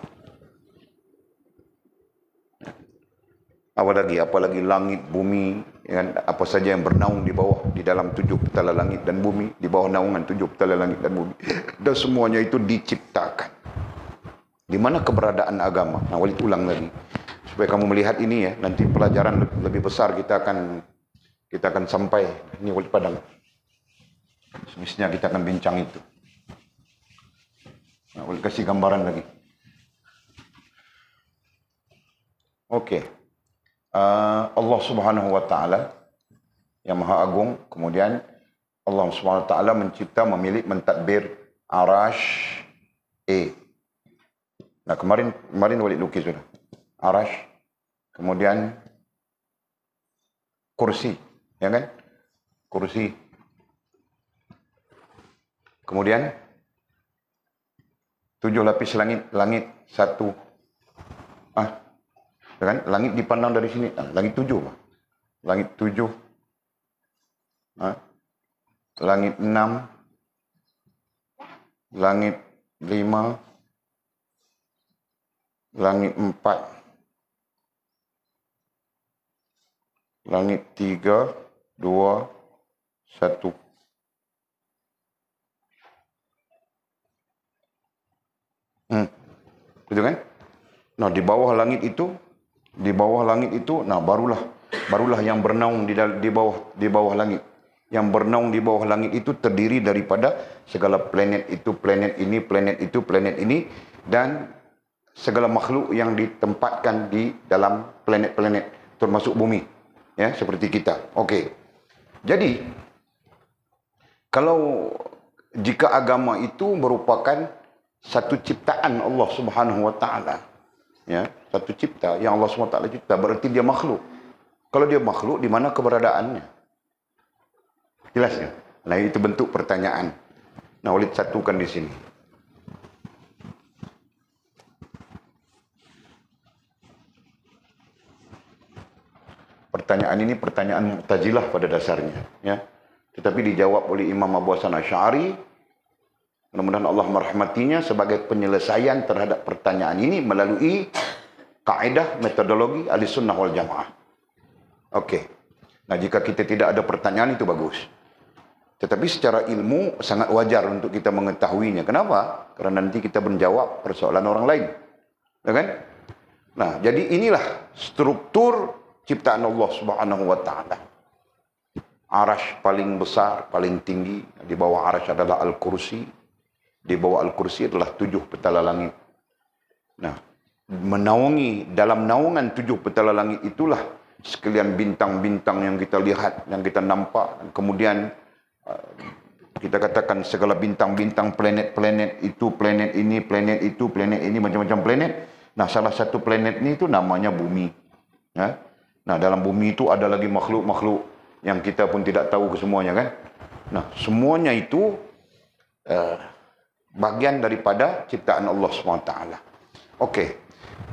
Apalagi langit, bumi, ya kan? Apa saja yang bernaung di bawah, di dalam 7 petala langit dan bumi, di bawah naungan 7 petala langit dan bumi. Dan semuanya itu diciptakan. Di mana keberadaan agama? Nah, Walid ulang lagi. Supaya kamu melihat ini, ya. Nanti pelajaran lebih besar kita akan sampai. Ini Walid Padang. Semestinya kita akan bincang itu. Nah, Walid kasih gambaran lagi. Okey. Allah Subhanahu wa taala yang Maha Agung, kemudian Allah Subhanahu wa taala mencipta, memilih, mentadbir Arash. Nah, kemarin Walid lukis sudah. Arash, kemudian kursi, ya kan? Kursi. Kemudian 7 lapis langit 1. Ya kan? Langit dipandang dari sini. Langit 7. Langit 7. Langit 6. Langit 5. Langit 4. Langit 3, 2, 1. Betul kan? Nah, di bawah langit itu, nah barulah barulah yang bernaung di bawah langit. Yang bernaung di bawah langit itu terdiri daripada segala planet itu, planet ini, planet itu, planet ini, dan segala makhluk yang ditempatkan di dalam planet-planet, termasuk bumi, ya, seperti kita. Okey. Jadi, kalau jika agama itu merupakan satu ciptaan Allah Subhanahu Wa Taala, ya, satu cipta yang Allah Subhanahu Wa Taala cipta, berarti dia makhluk. Kalau dia makhluk, di mana keberadaannya? Jelasnya. Nah, itu bentuk pertanyaan. Nah, Walid satukan di sini. Pertanyaan ini pertanyaan Mu'tazilah pada dasarnya, ya. Tetapi dijawab oleh Imam Abu Hasan Asy'ari. Mudah-mudahan Allah merahmatinya sebagai penyelesaian terhadap pertanyaan ini melalui kaedah metodologi Ahlussunnah wal Jamaah. Okey. Nah, jika kita tidak ada pertanyaan itu bagus. Tetapi secara ilmu sangat wajar untuk kita mengetahuinya. Kenapa? Karena nanti kita menjawab persoalan orang lain. Ya kan? Nah, jadi inilah struktur ciptaan Allah Subhanahu Wa Taala. Arash paling besar, paling tinggi. Di bawah arash adalah Al-Kursi. Di bawah Al-Kursi adalah 7 petala langit. Nah, menaungi, dalam naungan 7 petala langit itulah sekalian bintang-bintang yang kita lihat, yang kita nampak. Kemudian kita katakan segala bintang-bintang, planet-planet itu, planet ini, planet itu, planet ini, macam-macam planet. Nah, salah satu planet ini itu namanya bumi. Ya? Nah, dalam bumi itu ada lagi makhluk-makhluk yang kita pun tidak tahu kesemuanya, kan? Nah, semuanya itu bagian daripada ciptaan Allah SWT. Okey.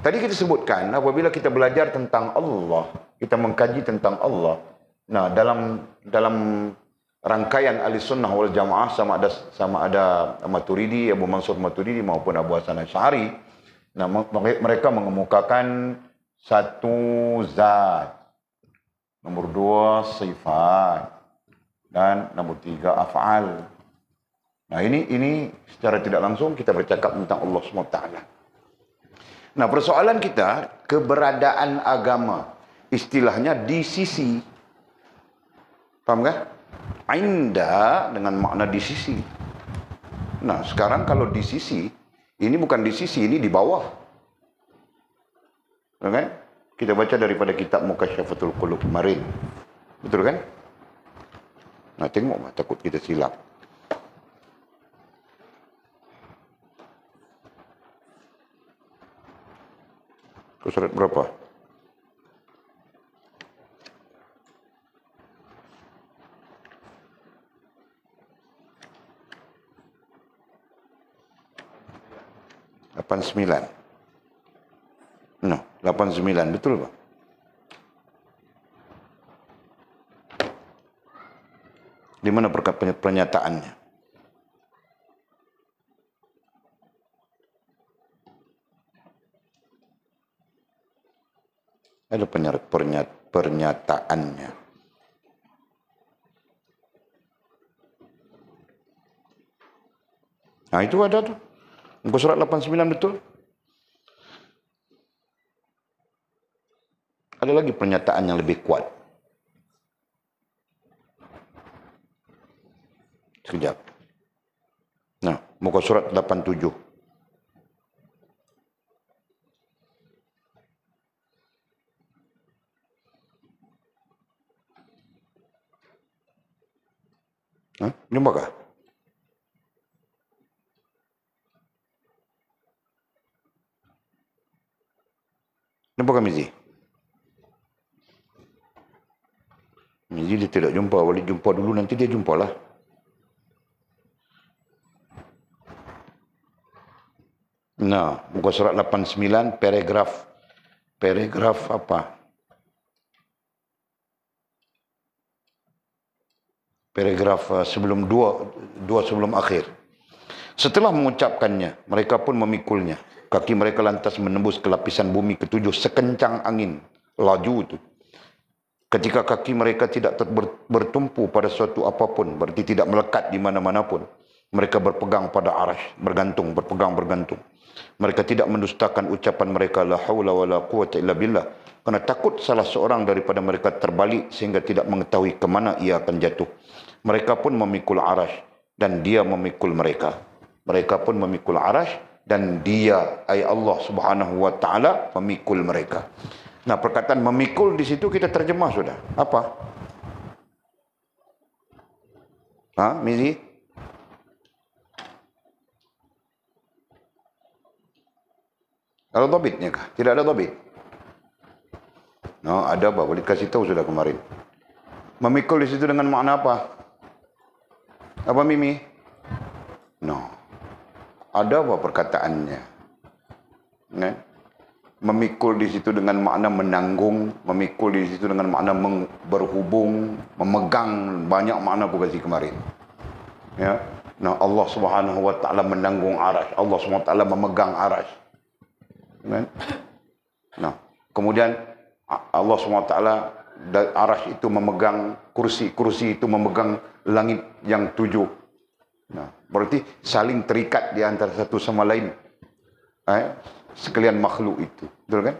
Tadi kita sebutkan apabila kita belajar tentang Allah, kita mengkaji tentang Allah. Nah, dalam rangkaian Ahlussunnah wal Jamaah, sama ada Maturidi, Abu Mansur Maturidi maupun Abu Hasan Asy'ari. Nah, mereka mengemukakan satu zat, nomor 2 sifat, dan nomor 3 af'al. Nah, ini secara tidak langsung kita bercakap tentang Allah SWT. Nah, persoalan kita, keberadaan agama, istilahnya di sisi. Paham kan? Inda dengan makna di sisi. Nah, sekarang kalau di sisi, ini bukan di sisi, ini di bawah. Betul kan? Kita baca daripada kitab Mukasyyafatul Qulub kemarin. Betul kan? Nah, tengok, takut kita silap. Surat berapa? Sembilan. No, 89, betul Pak? Di mana pernyataannya? Ada pernyataannya. Nah, itu ada tuh. Muka surat 89 betul. Ada lagi pernyataan yang lebih kuat. Sekejap. Nah, muka surat 87. Jumpa kah? Jumpa kah Mizi? Mizi dia tidak jumpa. Walid jumpa dulu, nanti dia jumpalah. Nah, muka surat 89, paragraf apa? Paragraf sebelum dua sebelum akhir. Setelah mengucapkannya, mereka pun memikulnya. Kaki mereka lantas menembus ke lapisan bumi ketujuh sekencang angin. Laju itu. Ketika kaki mereka tidak bertumpu pada suatu apapun, berarti tidak melekat di mana-mana pun. Mereka berpegang pada arash, bergantung. Mereka tidak mendustakan ucapan mereka la haula wala quwwata illa billah, kerana takut salah seorang daripada mereka terbalik sehingga tidak mengetahui ke mana ia akan jatuh. Mereka pun memikul arash dan dia memikul mereka. Mereka pun memikul arash dan dia, ay Allah Subhanahu wa taala, memikul mereka. Nah, perkataan memikul di situ kita terjemah sudah. Apa? Mizi? Ada dhabitnya kah? Tidak ada dhabit. No, ada apa? Boleh kasih tahu sudah kemarin. Memikul di situ dengan makna apa? Apa Mimi? No. Ada apa perkataannya? Kan? Memikul di situ dengan makna menanggung, memikul di situ dengan makna berhubung, memegang, banyak makna aku kasih kemarin. Ya. Nah, Allah Subhanahu wa taala menanggung arash, Allah Subhanahu wa taala memegang arash. Kan? Nah, kemudian Allah SWT arash itu memegang kursi, kursi itu memegang langit yang 7. Nah, berarti saling terikat di antara satu sama lain. Sekalian makhluk itu, betul kan?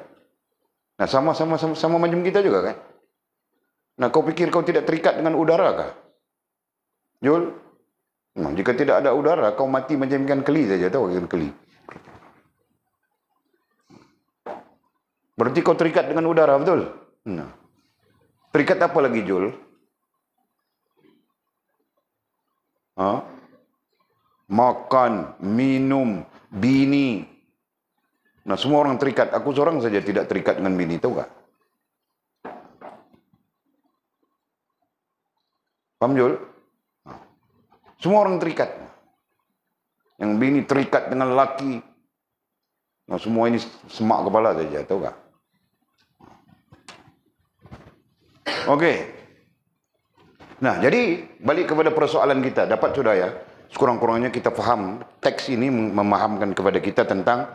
Nah, sama macam kita juga kan? Nah, kau pikir kau tidak terikat dengan udara kah? Jul? Nah, jika tidak ada udara, kau mati macam ikan keli saja, tahu ikan keli? Berarti kau terikat dengan udara, betul? Nah. Terikat apa lagi, Jul? Makan, minum, bini. Nah, semua orang terikat. Aku seorang saja tidak terikat dengan bini, tahu tak? Paham, Jul? Semua orang terikat. Yang bini terikat dengan laki. Nah, semua ini semak kepala saja, tahu tak? Okey. Nah, jadi balik kepada persoalan kita. Dapat sudah ya? Sekurang-kurangnya kita faham teks ini memahamkan kepada kita tentang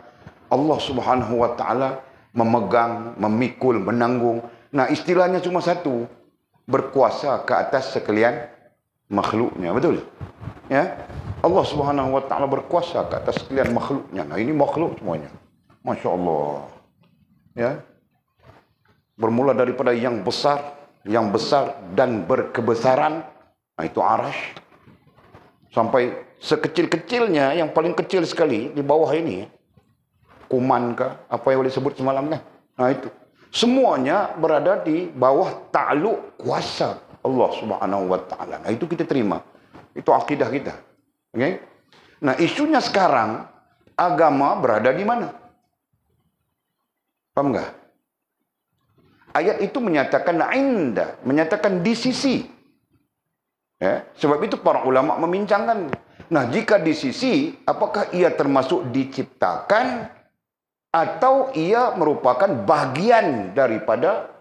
Allah Subhanahu wa taala memegang, memikul, menanggung. Nah, istilahnya cuma satu, berkuasa ke atas sekalian makhluknya, betul? Ya. Allah Subhanahu wa taala berkuasa ke atas sekalian makhluknya. Nah, ini makhluk semuanya. Masya-Allah. Ya. Bermula daripada yang besar dan berkebesaran, nah itu arash, sampai sekecil-kecilnya, yang paling kecil sekali di bawah ini, kuman kah, apa yang boleh sebut semalam kan? Nah itu, semuanya berada di bawah ta'aluk kuasa Allah Subhanahu wa taala. Nah itu kita terima, itu akidah kita. Okay? Nah isunya sekarang, agama berada di mana? Paham enggak? Ayat itu menyatakan inda, menyatakan di sisi. Ya, sebab itu para ulama membincangkan. Nah, jika di sisi, apakah ia termasuk diciptakan atau ia merupakan bagian daripada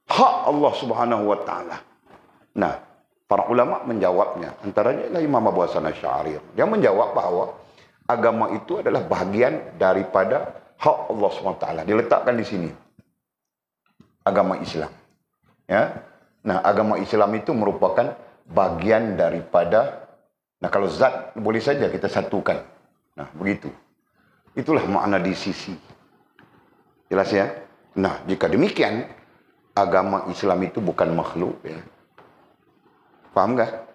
hak Allah Subhanahu wa taala? Nah, para ulama menjawabnya. Antaranya adalah Imam Abu Hasan Asy'ari. Dia menjawab bahawa agama itu adalah bagian daripada hak Allah Subhanahu wa taala. Diletakkan di sini. Agama Islam. Ya. Nah, agama Islam itu merupakan bagian daripada, nah kalau zat boleh saja kita satukan. Nah, begitu. Itulah makna di sisi. Jelas ya? Nah, jika demikian, agama Islam itu bukan makhluk. Ya. Faham tak?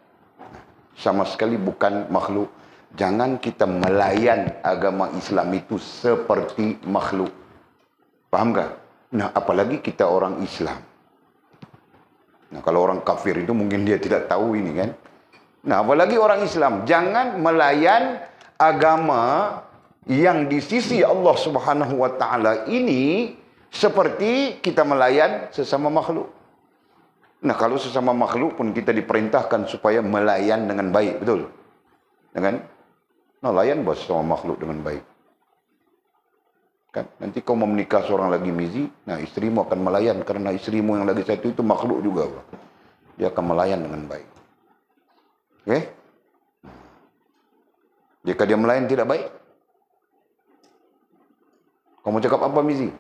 Sama sekali bukan makhluk. Jangan kita melayan agama Islam itu seperti makhluk. Faham tak? Nah, apalagi kita orang Islam. Nah, kalau orang kafir itu mungkin dia tidak tahu ini kan. Nah, apalagi orang Islam. Jangan melayan agama yang di sisi Allah Subhanahu wa taala ini seperti kita melayan sesama makhluk. Nah, kalau sesama makhluk pun kita diperintahkan supaya melayan dengan baik, betul? Dengan nah, layan sesama makhluk dengan baik. Kan? Nanti kau mau menikah seorang lagi Mizi, nah istrimu akan melayan kerana istrimu yang lagi satu itu makhluk juga. Dia akan melayan dengan baik. Oke? Jika dia melayan tidak baik, kau mau cakap apa Mizi?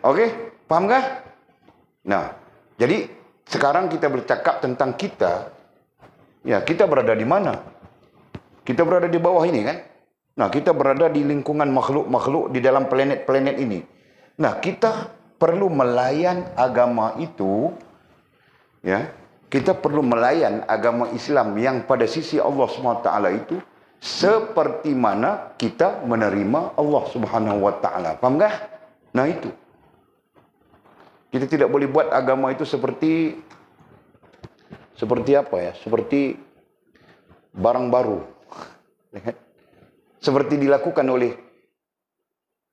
Oke? Paham kah? Nah, jadi sekarang kita bercakap tentang kita. Ya, kita berada di mana? Kita berada di bawah ini kan. Nah, kita berada di lingkungan makhluk-makhluk di dalam planet-planet ini. Nah, kita perlu melayan agama itu, ya. Kita perlu melayan agama Islam yang pada sisi Allah SWT itu seperti mana kita menerima Allah Subhanahu Wa Taala. Faham tak? Nah, itu. Kita tidak boleh buat agama itu seperti apa ya? Seperti barang baru. Seperti dilakukan oleh,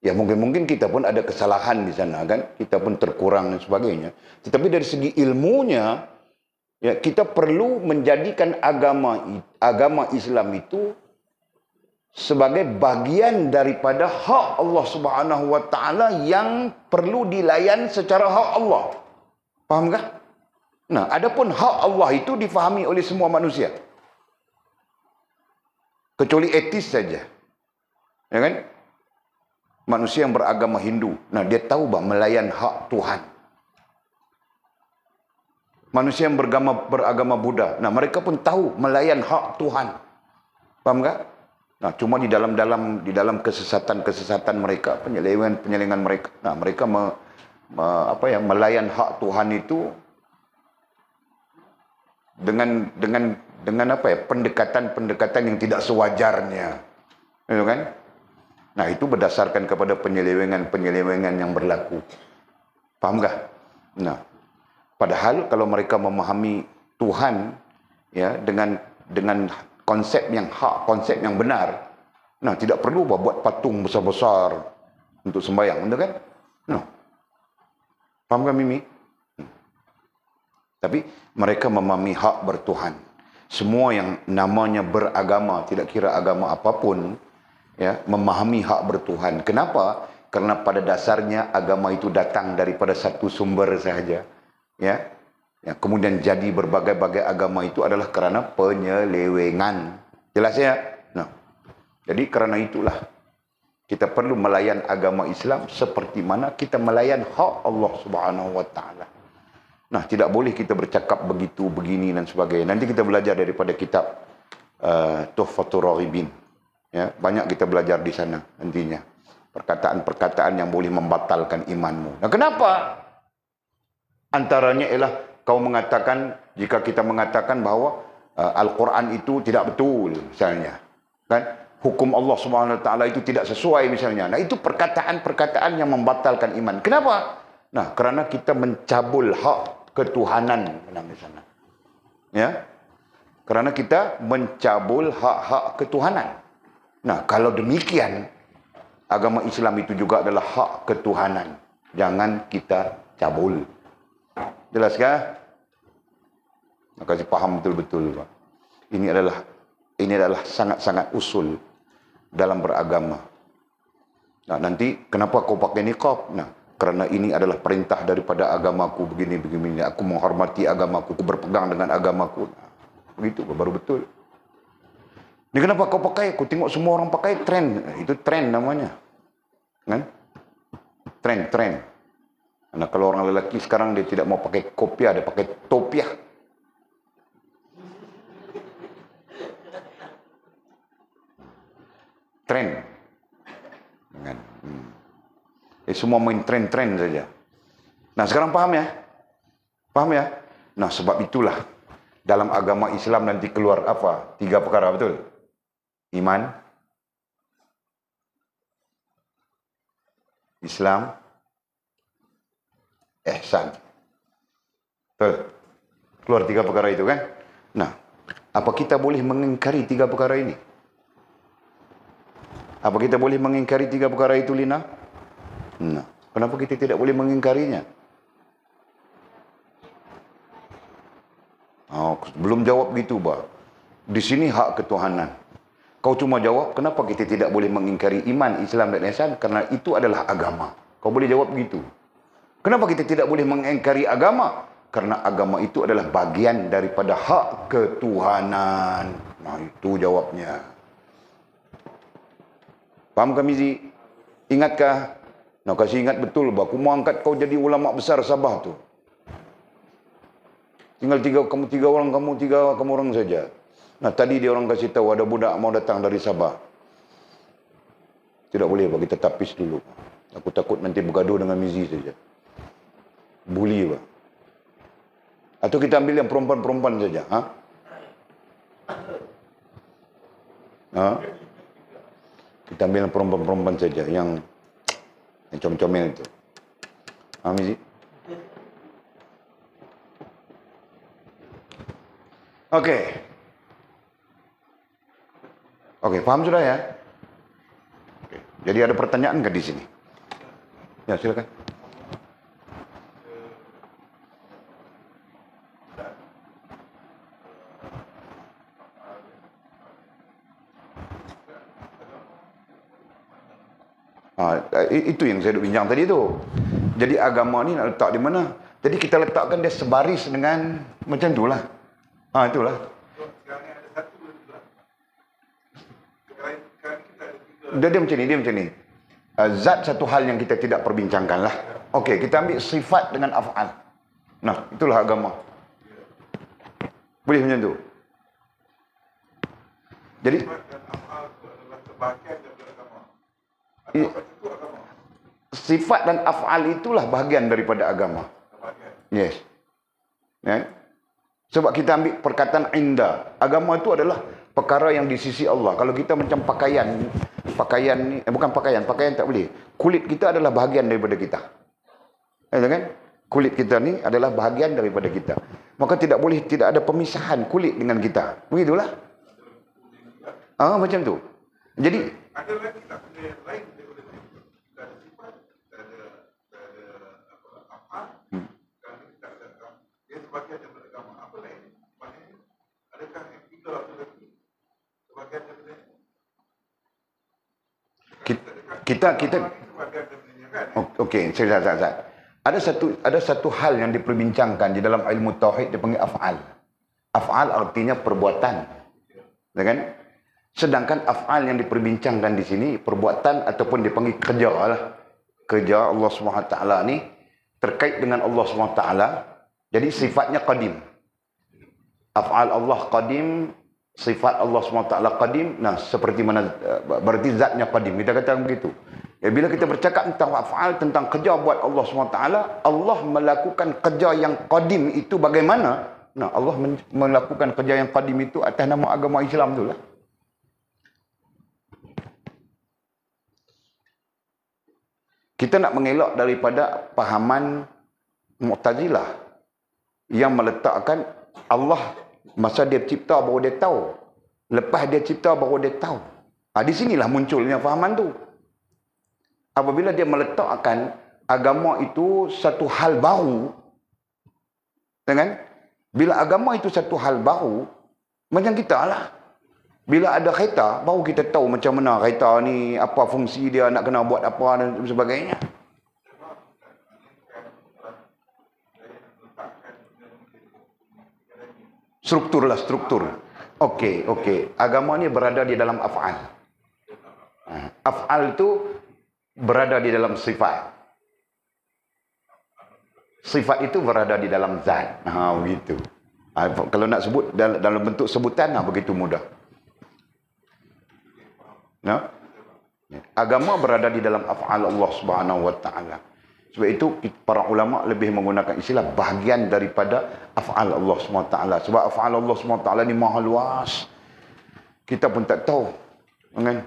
ya mungkin kita pun ada kesalahan di sana kan, kita pun terkurang dan sebagainya. Tetapi dari segi ilmunya, ya kita perlu menjadikan agama Islam itu sebagai bagian daripada hak Allah Subhanahu Wa Taala yang perlu dilayan secara hak Allah. Faham tak? Nah, adapun hak Allah itu difahami oleh semua manusia. Kecuali etis saja. Ya kan? Manusia yang beragama Hindu. Nah, dia tahu bahawa melayan hak Tuhan. Manusia yang beragama Buddha. Nah, mereka pun tahu melayan hak Tuhan. Faham tak? Nah, cuma di dalam kesesatan mereka, penyelengan mereka. Nah, mereka melayan hak Tuhan itu dengan pendekatan yang tidak sewajarnya. Gitu kan? Nah, itu berdasarkan kepada penyelewengan yang berlaku. Faham tak? Nah, padahal kalau mereka memahami Tuhan ya dengan konsep yang hak, konsep yang benar, nah tidak perlu buat patung besar-besar untuk sembahyang, betul kan? Nah. Faham kan Mimi? Tapi mereka memahami hak bertuhan. Semua yang namanya beragama, tidak kira agama apapun, ya, memahami hak bertuhan. Kenapa? Karena pada dasarnya agama itu datang daripada satu sumber sahaja. Ya. Ya, kemudian jadi berbagai-bagai agama itu adalah kerana penyelewengan. Jelas ya? Nah, jadi kerana itulah kita perlu melayan agama Islam seperti mana kita melayan hak Allah Subhanahu Wa Taala. Nah, tidak boleh kita bercakap begitu, begini dan sebagainya. Nanti kita belajar daripada kitab Tuhfatur Raghibin. Ya, banyak kita belajar di sana nantinya. Perkataan-perkataan yang boleh membatalkan imanmu. Nah, kenapa? Antaranya ialah kau mengatakan, jika kita mengatakan bahawa Al-Quran itu tidak betul, misalnya. Kan? Hukum Allah Subhanahu Wa Taala itu tidak sesuai, misalnya. Nah, itu perkataan-perkataan yang membatalkan iman. Kenapa? Nah, kerana kita mencabul hak ketuhanan di sana. Ya? Kerana kita mencabul hak-hak ketuhanan. Nah, kalau demikian, agama Islam itu juga adalah hak ketuhanan. Jangan kita cabul. Jelas kah? Maka saya faham betul-betul, Pak. Ini adalah sangat-sangat usul dalam beragama. Nah, nanti kenapa kau pakai niqab? Nah, kerana ini adalah perintah daripada agamaku, begini. Aku menghormati agamaku, aku berpegang dengan agamaku. Nah, begitu, baru betul. Ini kenapa kau pakai? Aku tengok semua orang pakai, tren. Itu tren namanya. Kan? Tren. Nah, kalau orang lelaki sekarang dia tidak mau pakai kopiah, dia pakai topiah. Tren. Kan? Semua main tren-tren saja. Nah, sekarang paham ya? Paham ya? Nah, sebab itulah dalam agama Islam nanti keluar apa? 3 perkara, betul? Iman, Islam, ihsan. Betul? Keluar 3 perkara itu kan? Nah, apa kita boleh mengingkari 3 perkara ini? Apa kita boleh mengingkari 3 perkara itu, Lina? Nah, kenapa kita tidak boleh mengingkarinya? Oh, belum jawab gitu, Bah. Di sini hak ketuhanan. Kau cuma jawab, kenapa kita tidak boleh mengingkari iman, Islam dan ihsan? Karena itu adalah agama. Kau boleh jawab gitu. Kenapa kita tidak boleh mengingkari agama? Karena agama itu adalah bagian daripada hak ketuhanan. Nah, itu jawabnya. Faham kah, Mizi? Ingatkah? Nah, kasih ingat betul, bah. Aku mau angkat kau jadi ulama besar Sabah tu. Tinggal kamu tiga orang saja. Nah, tadi dia orang kasih tahu ada budak mau datang dari Sabah. Tidak boleh, Pak. Kita tapis dulu. Aku takut nanti bergaduh dengan Mizi saja. Bully, Pak. Atau kita ambil yang perempuan-perempuan saja. Ha? Ha? Kita ambil yang perempuan-perempuan saja. Yang comel-comel itu. Ha, Mizi? Okey. Okey, faham sudah ya? Okay. Jadi ada pertanyaan ke di sini? Ya, silakan. Itu yang saya bincang tadi tu. Jadi agama ni nak letak di mana? Jadi kita letakkan dia sebaris dengan macam itulah. Itulah. Dia macam ni. Zat satu hal yang kita tidak perbincangkan lah. Okey, kita ambil sifat dengan af'al. Nah, itulah agama. Boleh macam tu. Jadi sifat dan af'al itulah bahagian daripada agama. Yes. Ya. Sebab kita ambil perkataan inda. Agama itu adalah perkara yang di sisi Allah. Kalau kita macam pakaian ni, bukan pakaian tak boleh. Kulit kita adalah bahagian daripada kita. Kan? Kulit kita ni adalah bahagian daripada kita. Maka tidak ada pemisahan kulit dengan kita. Begitulah. Macam tu. Jadi ada lagi tak benda lain daripada itu? Kita ada sifat, kita ada af'al, dan kita ada agama. Dia sebagian daripada agama. Apa lain? Maknanya, adakah yang tiga atau lagi sebagian daripada itu? Kita okey, saya ada satu hal yang diperbincangkan di dalam ilmu tauhid dipanggil af'al. Af'al artinya perbuatan. Ya kan? Sedangkan af'al yang diperbincangkan di sini perbuatan ataupun dipanggil kerja lah. Kerja Allah SWT ni terkait dengan Allah SWT. Jadi sifatnya qadim. Af'al Allah qadim, sifat Allah SWT qadim. Nah, seperti mana berarti zatnya qadim. Kita kata begitu. Ya, bila kita bercakap tentang af'al, tentang kerja buat Allah SWT, Allah melakukan kerja yang qadim itu bagaimana? Nah, Allah melakukan kerja yang qadim itu atas nama agama Islam tu lah. Kita nak mengelak daripada pahaman Mu'tazilah yang meletakkan Allah masa dia cipta baru dia tahu. Lepas dia cipta baru dia tahu. Di sinilah munculnya pahaman tu. Apabila dia meletakkan agama itu satu hal baru, kan? Bila agama itu satu hal baru, macam kita lah. Bila ada kereta, baru kita tahu macam mana kereta ni, apa fungsi dia, nak kena buat apa dan sebagainya. Struktur lah, struktur. Okey. Agama ni berada di dalam af'al. Af'al tu berada di dalam sifat. Sifat itu berada di dalam zat. Begitu. Kalau nak sebut dalam bentuk sebutan, begitu mudah. Ya? Agama berada di dalam af'al Allah Subhanahu wa taala. Sebab itu para ulama lebih menggunakan istilah bahagian daripada af'al Allah Subhanahu wa taala. Sebab af'al Allah Subhanahu wa taala ni maha luas. Kita pun tak tahu. Kan?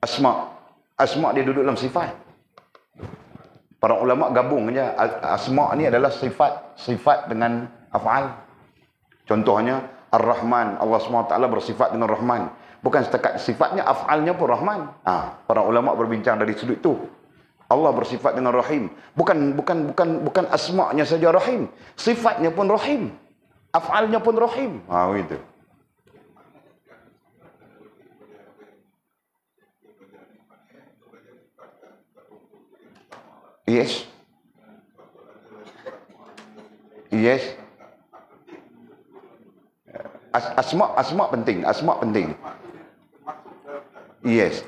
Asma dia duduk dalam sifat. Para ulama gabung aja. Asma ni adalah sifat dengan af'al. Contohnya Ar-Rahman, Allah SWT bersifat dengan Rahman. Bukan setakat sifatnya, af'alnya pun Rahman. Para ulama berbincang dari sudut itu. Allah bersifat dengan Rahim. Bukan asma'nya saja Rahim. Sifatnya pun Rahim. Af'alnya pun Rahim. Begitu. Yes. Asma penting. Yes.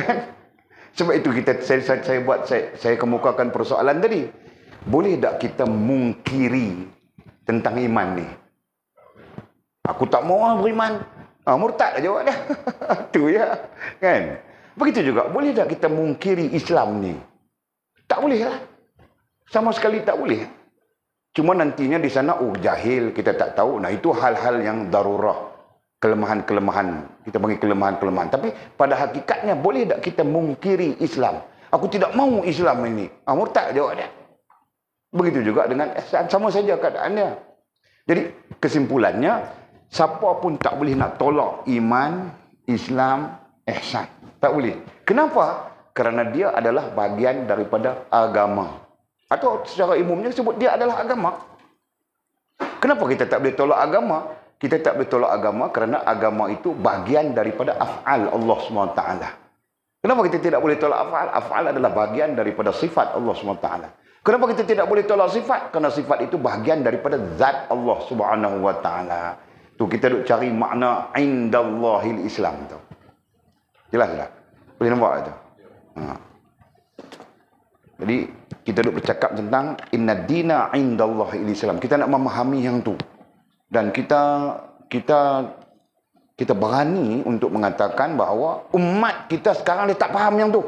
kan? Sebab itu saya kemukakan persoalan tadi. Boleh tak kita mungkiri tentang iman ni? Aku tak mau beriman. Murtad dah jawab dia. Tu ya. Kan? Begitu juga, boleh tak kita mungkiri Islam ni? Tak boleh lah. Sama sekali tak boleh. Cuma nantinya di sana, jahil, kita tak tahu. Nah, itu hal-hal yang darurah. Kelemahan-kelemahan. Kita panggil kelemahan-kelemahan. Tapi pada hakikatnya, boleh tak kita mungkiri Islam? Aku tidak mau Islam ini. Murtad jawab dia. Begitu juga dengan ihsan. Sama saja keadaannya. Jadi, kesimpulannya, siapa pun tak boleh nak tolak iman, Islam, ihsan. Tak boleh. Kenapa? Kerana dia adalah bahagian daripada agama. Atau secara umumnya sebut dia adalah agama. Kenapa kita tak boleh tolak agama? Kita tak boleh tolak agama kerana agama itu bahagian daripada af'al Allah SWT. Kenapa kita tidak boleh tolak af'al? Af'al adalah bahagian daripada sifat Allah SWT. Kenapa kita tidak boleh tolak sifat? Kerana sifat itu bahagian daripada zat Allah SWT. Tu kita duk cari makna indallahil Islam tu. Jelas tak? Boleh nampak tu? Jadi kita duk bercakap tentang inna dina indallahil Islam. Kita nak memahami yang tu. Dan kita berani untuk mengatakan bahawa umat kita sekarang dia tak faham yang tu.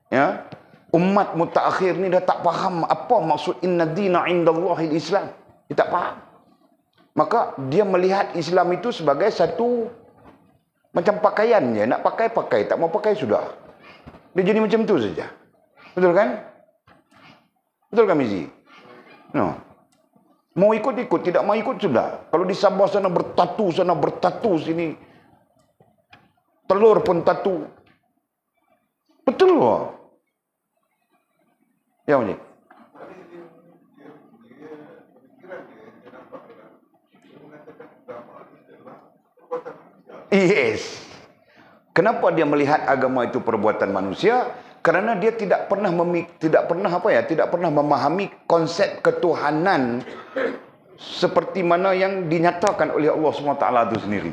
Ya? Umat mutaakhir ni dah tak faham apa maksud inna dina indallahil Islam. Dia tak faham. Maka dia melihat Islam itu sebagai satu macam pakaian je. Nak pakai, tak mau pakai sudah. Dia jadi macam tu saja. Betul kan? Betul kan Mizi? No. Mau ikut, tidak mau ikut sudah. Kalau di Sabah sana bertatu sini. Telur pun tatu. Betul ke? Ya Mizi? Yes. Kenapa dia melihat agama itu perbuatan manusia? Kerana dia tidak pernah memahami konsep ketuhanan seperti mana yang dinyatakan oleh Allah SWT itu sendiri.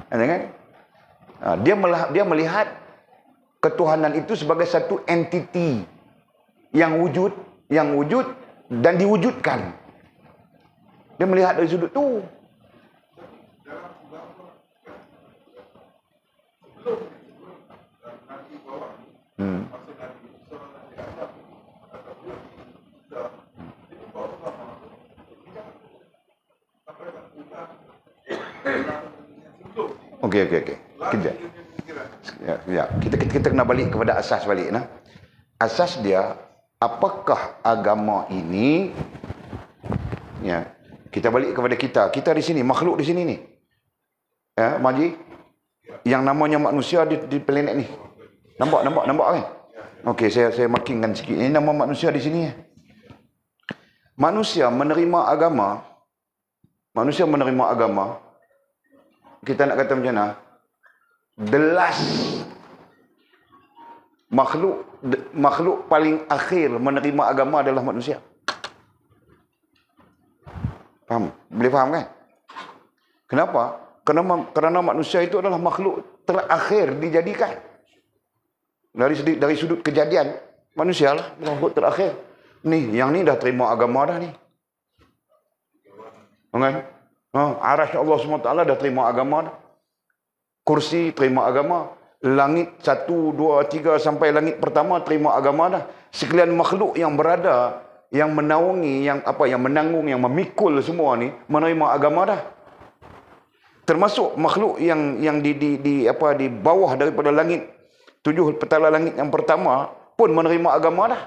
Kan? Dia melihat ketuhanan itu sebagai satu entiti yang wujud dan diwujudkan. Dia melihat dari sudut tu. Okey. Kita kena balik kepada asas balik. Nah. Asas dia, apakah agama ini? Ya, kita balik kepada kita. Kita di sini, makhluk di sini ni. Ya, Maji, yang namanya manusia di planet ni. Nampak kan? Okey, saya markingkan sikit. Ini nama manusia di sini. Manusia menerima agama. Kita nak kata macam mana? The last makhluk paling akhir menerima agama adalah manusia. Faham? Boleh faham kan? Kenapa? Kerana manusia itu adalah makhluk terakhir dijadikan. Dari sudut kejadian, manusia lah makhluk terakhir. Yang ni dah terima agama dah ni. Kan? Arasy Allah SWT dah terima agama dah. Kursi terima agama. Langit 1, 2, 3 sampai langit pertama terima agama dah. Sekalian makhluk yang berada, yang menaungi, yang menanggung, yang memikul semua ni menerima agama dah. Termasuk makhluk yang di bawah daripada langit 7 petala langit yang pertama pun menerima agama dah.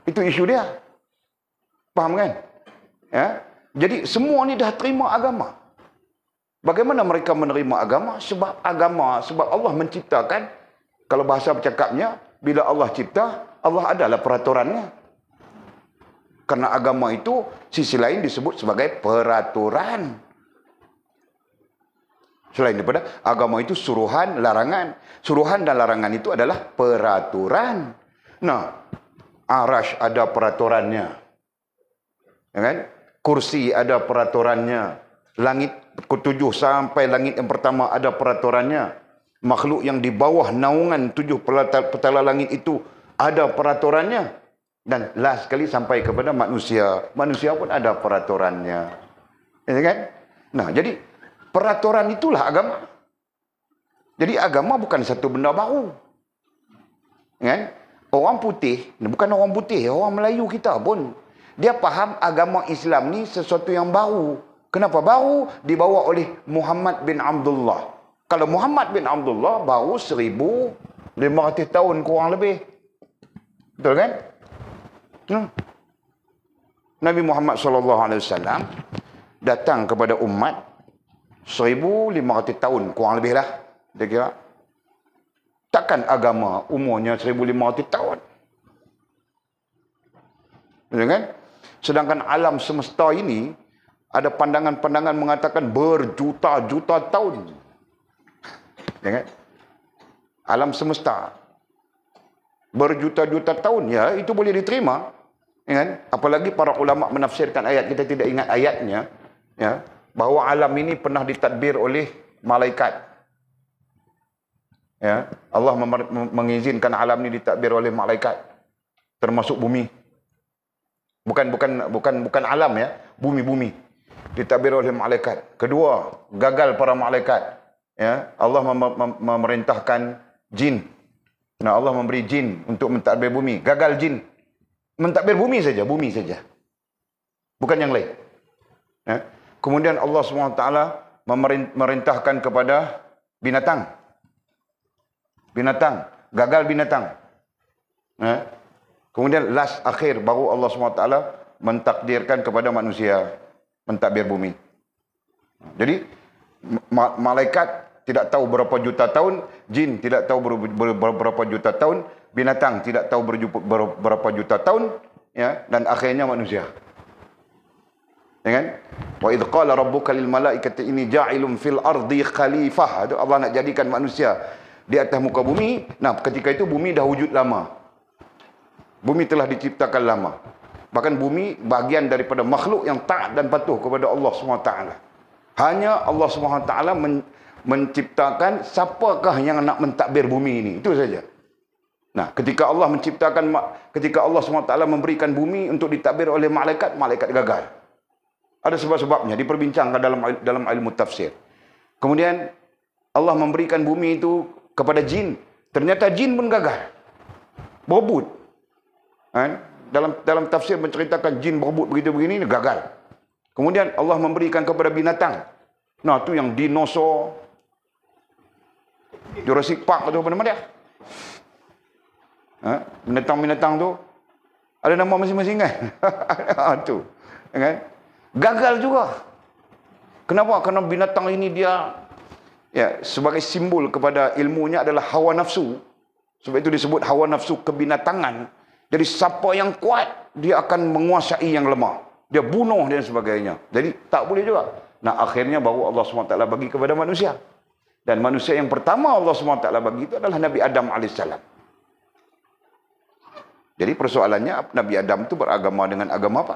Itu isu dia. Faham kan? Ya? Jadi semua ni dah terima agama. Bagaimana mereka menerima agama? Sebab Allah menciptakan. Kalau bahasa bercakapnya, bila Allah cipta, Allah adalah peraturannya. Karena agama itu sisi lain disebut sebagai peraturan. Selain daripada agama itu suruhan, larangan. Suruhan dan larangan itu adalah peraturan. Nah, arasy ada peraturannya. Ya kan? Kursi ada peraturannya. Langit ke-7 sampai langit yang pertama ada peraturannya. makhluk yang di bawah naungan 7 petala langit itu ada peraturannya. Dan last sekali sampai kepada manusia. Manusia pun ada peraturannya. Ya kan? Nah, jadi peraturan itulah agama. Jadi agama bukan satu benda baru. Kan? Orang putih, bukan orang putih, orang Melayu kita pun, dia faham agama Islam ni sesuatu yang baru. Kenapa baru? Dibawa oleh Muhammad bin Abdullah. Kalau Muhammad bin Abdullah baru 1500 tahun kurang lebih. Betul kan? Nabi Muhammad SAW datang kepada umat 1500 tahun kurang lebih lah. Dia kira. Takkan agama umurnya 1500 tahun. Betul kan? Sedangkan alam semesta ini ada pandangan-pandangan mengatakan berjuta-juta tahun. Ya kan? Alam semesta berjuta-juta tahun, ya, itu boleh diterima. Ya kan? Apalagi para ulama menafsirkan ayat, kita tidak ingat ayatnya, ya, bahawa alam ini pernah ditadbir oleh malaikat. Ya, Allah mengizinkan alam ini ditadbir oleh malaikat, termasuk bumi. Bukan alam, ya, bumi ditadbir oleh malaikat. Kedua, gagal para malaikat. Ya, Allah memerintahkan jin. Nah, Allah memberi jin untuk mentadbir bumi. Gagal jin. Mentadbir bumi saja. Bukan yang lain. Ya. Kemudian Allah SWT memerintahkan kepada binatang. Gagal binatang. Ya. Kemudian last akhir baru Allah SWT mentakdirkan kepada manusia mentadbir bumi. Jadi malaikat tidak tahu berapa juta tahun, jin tidak tahu berapa juta tahun, binatang tidak tahu berapa juta tahun, ya, dan akhirnya manusia. Ya kan? Wa idh qala rabbuka lil malaikati inni ja'ilun fil ardi khalifah. Itu Allah nak jadikan manusia di atas muka bumi. Nah, ketika itu bumi dah wujud lama. Bumi telah diciptakan lama. Bahkan bumi bahagian daripada makhluk yang taat dan patuh kepada Allah SWT. Hanya Allah SWT menciptakan siapakah yang nak mentadbir bumi ini. Itu saja. Nah, ketika Allah SWT memberikan bumi untuk ditadbir oleh malaikat, malaikat gagal. Ada sebab-sebabnya diperbincangkan dalam ilmu tafsir. Kemudian Allah memberikan bumi itu kepada jin. Ternyata jin pun gagal. Berebut. Dalam tafsir menceritakan jin berebut begitu-begini, gagal. Kemudian Allah memberikan kepada binatang. Nah, tu yang dinosaur, Jurassic Park tu apa nama dia? Binatang-binatang tu ada nama masing-masing kan? Tu. Kan? Gagal juga. Kenapa? Kerana binatang ini dia, ya, sebagai simbol kepada ilmunya adalah hawa nafsu. Sebab itu disebut hawa nafsu kebinatangan. Jadi siapa yang kuat, dia akan menguasai yang lemah. Dia bunuh dan sebagainya. Jadi tak boleh juga. Nah, akhirnya baru Allah SWT bagi kepada manusia. Dan manusia yang pertama Allah SWT bagi itu adalah Nabi Adam AS. Jadi persoalannya, Nabi Adam itu beragama dengan agama apa?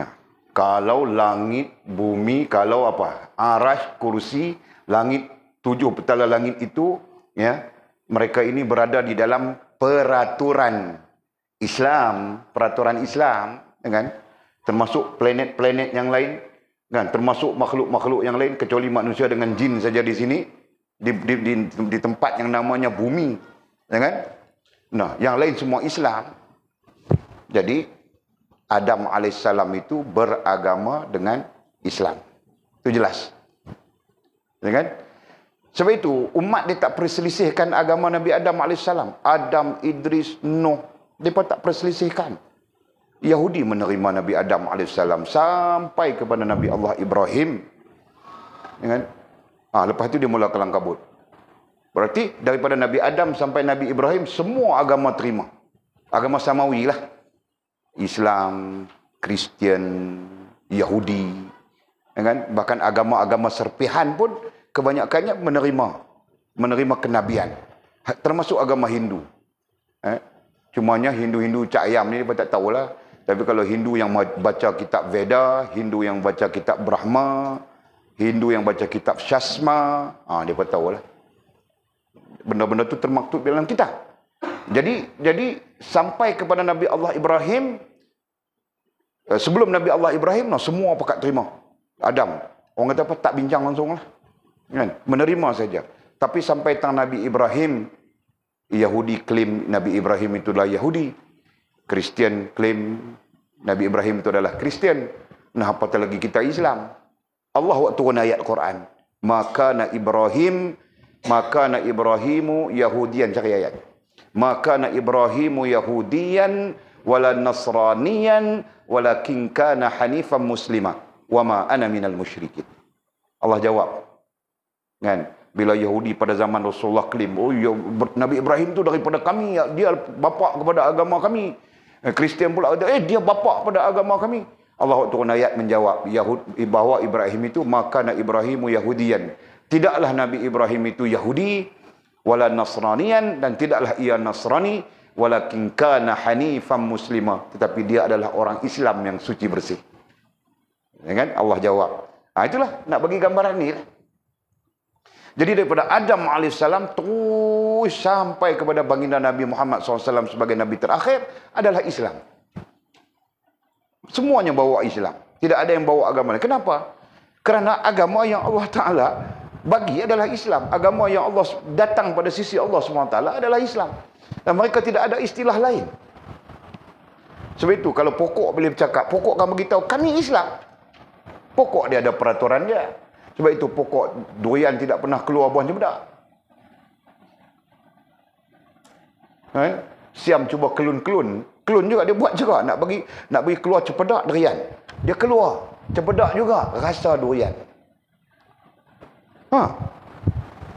Nah, kalau langit, bumi, kalau apa? Arash, kursi, langit, 7 petala langit itu, ya, mereka ini berada di dalam peraturan Islam, kan? Termasuk planet-planet yang lain, kan? Termasuk makhluk-makhluk yang lain kecuali manusia dengan jin saja di sini, di tempat yang namanya bumi, kan? Nah, yang lain semua Islam. Jadi Adam alaihissalam itu beragama dengan Islam. Itu jelas. Ya kan? Sebab itu umat dia tak perselisihkan agama Nabi Adam alaihissalam. Adam, Idris, Nuh, mereka tak perselisihkan. Yahudi menerima Nabi Adam alaihissalam sampai kepada Nabi Allah Ibrahim. Ya kan? Lepas itu dia mula kelang kabut. Berarti daripada Nabi Adam sampai Nabi Ibrahim semua agama terima. Agama samawi lah. Islam, Kristian, Yahudi, ya kan? Bahkan agama-agama serpihan pun kebanyakannya menerima kenabian. Termasuk agama Hindu. Cumanya Hindu-Hindu cak ayam ni dia tak tahulah. Tapi kalau Hindu yang baca kitab Veda, Hindu yang baca kitab Brahma, Hindu yang baca kitab Syasma, dia pun tahu lah. Benda-benda tu termaktub dalam kitab. Jadi sampai kepada Nabi Allah Ibrahim, sebelum Nabi Allah Ibrahim, semua pakat terima. Adam, orang kata apa, tak bincang langsung lah. Kan? Menerima saja. Tapi sampai tang Nabi Ibrahim, Yahudi klaim Nabi Ibrahim itu adalah Yahudi. Kristian klaim Nabi Ibrahim itu adalah Kristian. Nah, apatah lagi kita Islam. Allah waktu turun ayat Quran. Maka na Ibrahimu Yahudian. Cari ayat. Maka na Ibrahimu Yahudian wala Nasraniyan walakin kana hanifan muslima wa ma ana minal musyrikin. Allah jawab. Kan? Bila Yahudi pada zaman Rasulullah klaim, Nabi Ibrahim tu daripada kami, dia bapa kepada agama kami. Kristian pula ada, dia bapa pada agama kami. Allah turun ayat menjawab bahawa Ibrahim itu makana Ibrahimu Yahudian. Tidaklah Nabi Ibrahim itu Yahudi wala Nasraniyan, dan tidaklah ia Nasrani, walakin kana hanifan muslima, tetapi dia adalah orang Islam yang suci bersih. Ya kan? Allah jawab. Itulah nak bagi gambaran ni lah. Jadi daripada Adam AS terus sampai kepada baginda Nabi Muhammad SAW sebagai Nabi terakhir adalah Islam. Semuanya bawa Islam. Tidak ada yang bawa agama lain. Kenapa? Kerana agama yang Allah Ta'ala bagi adalah Islam. Agama yang Allah datang pada sisi Allah SWT adalah Islam. Dan mereka tidak ada istilah lain. Sebab itu kalau pokok boleh bercakap, pokok akan beritahu kami Islam. Pokok dia ada peraturan dia. Sebab itu pokok durian tidak pernah keluar buah cempedak. Siam cuba kelun-kelun. Kelun juga dia buat juga. Nak bagi keluar cempedak durian. Dia keluar. Cempedak juga. Rasa durian.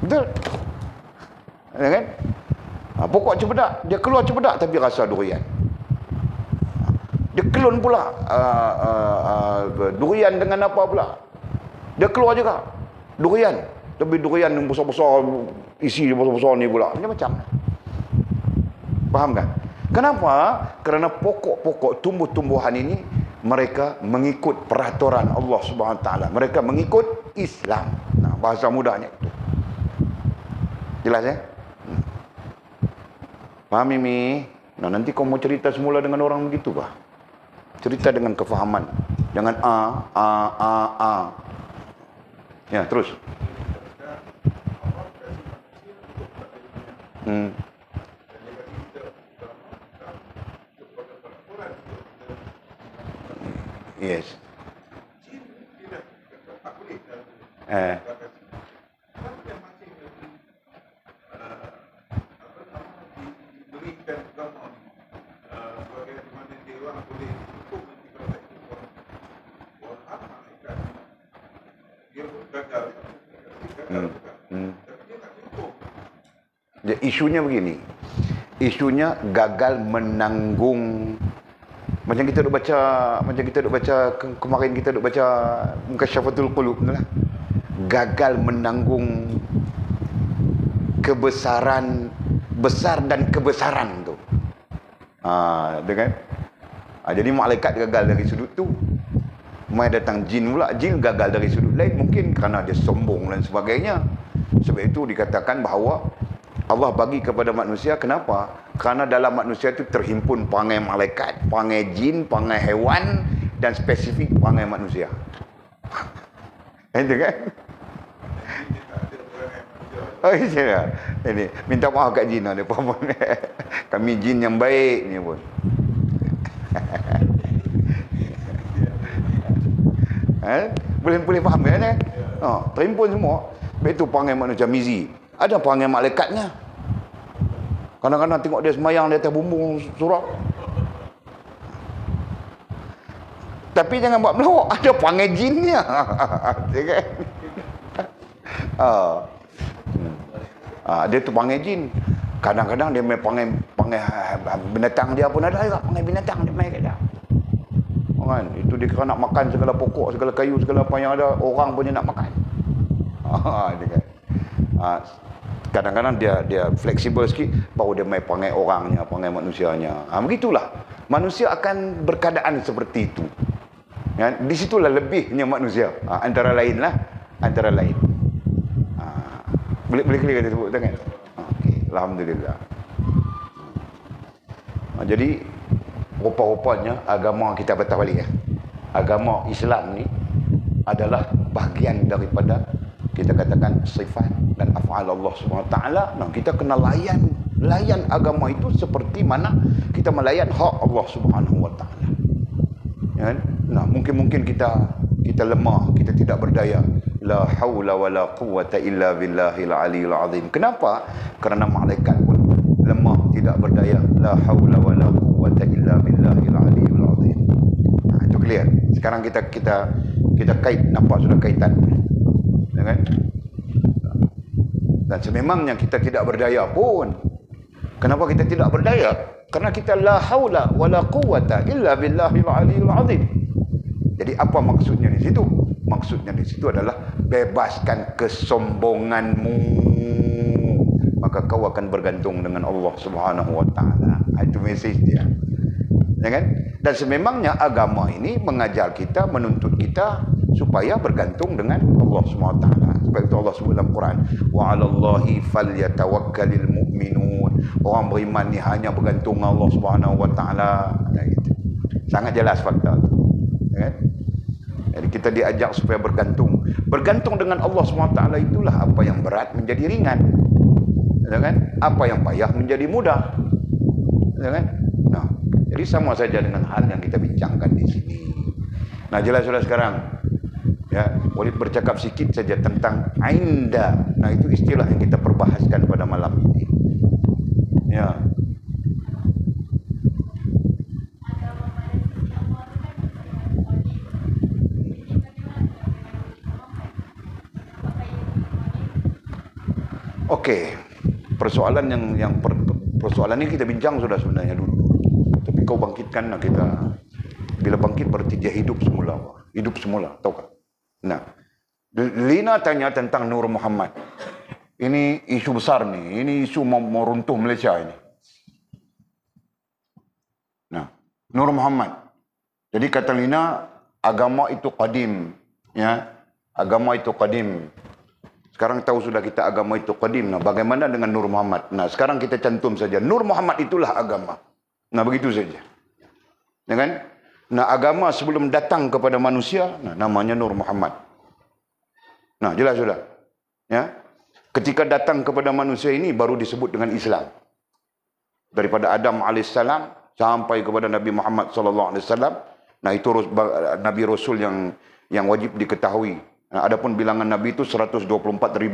Betul? Ya kan? Pokok cempedak. Dia keluar cempedak tapi rasa durian. Dia kelun pula. Durian dengan apa pula? Dia keluar juga durian, tapi durian yang besar-besar, isi besar-besar ni pula macam faham kan? Kenapa? Kerana pokok-pokok tumbuh-tumbuhan ini mereka mengikut peraturan Allah Subhanahu Wa Taala. Mereka mengikut Islam. Nah, bahasa mudahnya itu. Jelas ya? Faham Mimi? Nah, nanti kau mau cerita semula dengan orang begitu kah? Cerita dengan kefahaman. Jangan Ya, terus. Yes. Isunya begini. Isunya gagal menanggung. Macam kita duk baca kemarin kita duk baca Munkasyafatul Qulub tu lah. Gagal menanggung besar dan kebesaran tu. Kan? Jadi malaikat gagal dari sudut tu. Mai datang jin pula, jin gagal dari sudut lain, mungkin kerana dia sombong dan sebagainya. Sebab itu dikatakan bahawa Allah bagi kepada manusia, kenapa? Kerana dalam manusia itu terhimpun perangai malaikat, perangai jin, perangai hewan, dan spesifik perangai manusia. Itu kan? Oh iya. Ini minta maaf kat jin ada apa? Kami jin yang baik ni pun. Boleh faham kan? Terhimpun semua. Itu perangai manusia mizi. Ada perangai malaikatnya. Kadang-kadang tengok dia semayang di atas bumbung surau. Tapi jangan buat melawak. Ada perangai jinnya. Dia tu perangai jin. Kadang-kadang dia main perangai binatang dia pun ada juga. Perangai binatang dia main kat dia. Kan? Itu dia nak makan segala pokok, segala kayu, segala apa yang ada. Orang pun dia nak makan. Kadang-kadang dia fleksibel sikit, baru dia main perangai orangnya, perangai manusianya. Begitulah. Manusia akan berkeadaan seperti itu. Ya, di situlah lebihnya manusia. Antara lainlah antara lain. Boleh klik kita sebut tangan. Okey, alhamdulillah. Jadi rupa-rupanya agama kita batas balik ya. Agama Islam ni adalah bahagian daripada kita katakan sifat dan af'al Allah Subhanahu Wa Taala. Nah, kita kena layan agama itu seperti mana kita melayan hak Allah Subhanahu Wa Taala. Ya, nah, mungkin kita lemah, kita tidak berdaya. La haula wala quwwata illa billahil aliyil azim. Kenapa? Kerana malaikat pun lemah, tidak berdaya. La haula wala quwwata illa billahil aliyil azim. Nah, itu clear. Sekarang kita kait, nampak sudah kaitan. Ya kan? Dan sememangnya kita tidak berdaya pun. Kenapa kita tidak berdaya? Karena kita la haula wala quwwata illa billahil aliyil azim. Jadi apa maksudnya di situ? Maksudnya di situ adalah bebaskan kesombonganmu, maka kau akan bergantung dengan Allah Subhanahu Wa Taala. Itu mesej dia, ya kan? Dan sememangnya agama ini mengajar kita, menuntut kita supaya bergantung dengan Allah Subhanahu Wa Taala. Sebab itu Allah sebut dalam Quran, wa 'alallahi falyatawakkalul mu'minun. Orang beriman ni hanya bergantung Allah Subhanahu Wa Taala. Gitu. Sangat jelas fakta, ya kan? Jadi kita diajak supaya bergantung. Bergantung dengan Allah SWT itulah apa yang berat menjadi ringan. Ya kan? Apa yang payah menjadi mudah. Ya kan? Nah, jadi sama saja dengan hal yang kita bincangkan di sini. Nah, jelas sudah sekarang. Ya, boleh bercakap sikit saja tentang ainda. Nah, itu istilah yang kita perbahaskan pada malam ini. Ya. Okey, persoalan persoalan ini kita bincang sudah sebenarnya dulu. Tapi kau bangkitkanlah kita. Bila bangkit berarti dia hidup semula. Hidup semula, tahu tak? Nah, Lina tanya tentang Nur Muhammad. Ini isu besar nih. Ini isu mau runtuh Malaysia ini. Nah, Nur Muhammad. Jadi kata Lina, agama itu qadim, ya. Agama itu qadim. Sekarang tahu sudah kita agama itu qadim. Nah, bagaimana dengan Nur Muhammad? Nah, sekarang kita cantum saja. Nur Muhammad itulah agama. Nah, begitu saja. Ya kan? Nah, agama sebelum datang kepada manusia, nah, namanya Nur Muhammad. Nah, jelas sudah. Ya. Ketika datang kepada manusia ini baru disebut dengan Islam. Daripada Adam alaihissalam sampai kepada Nabi Muhammad sallallahu alaihi wasallam. Nah, itu Nabi Rasul yang wajib diketahui. Nah, adapun bilangan Nabi itu 124.000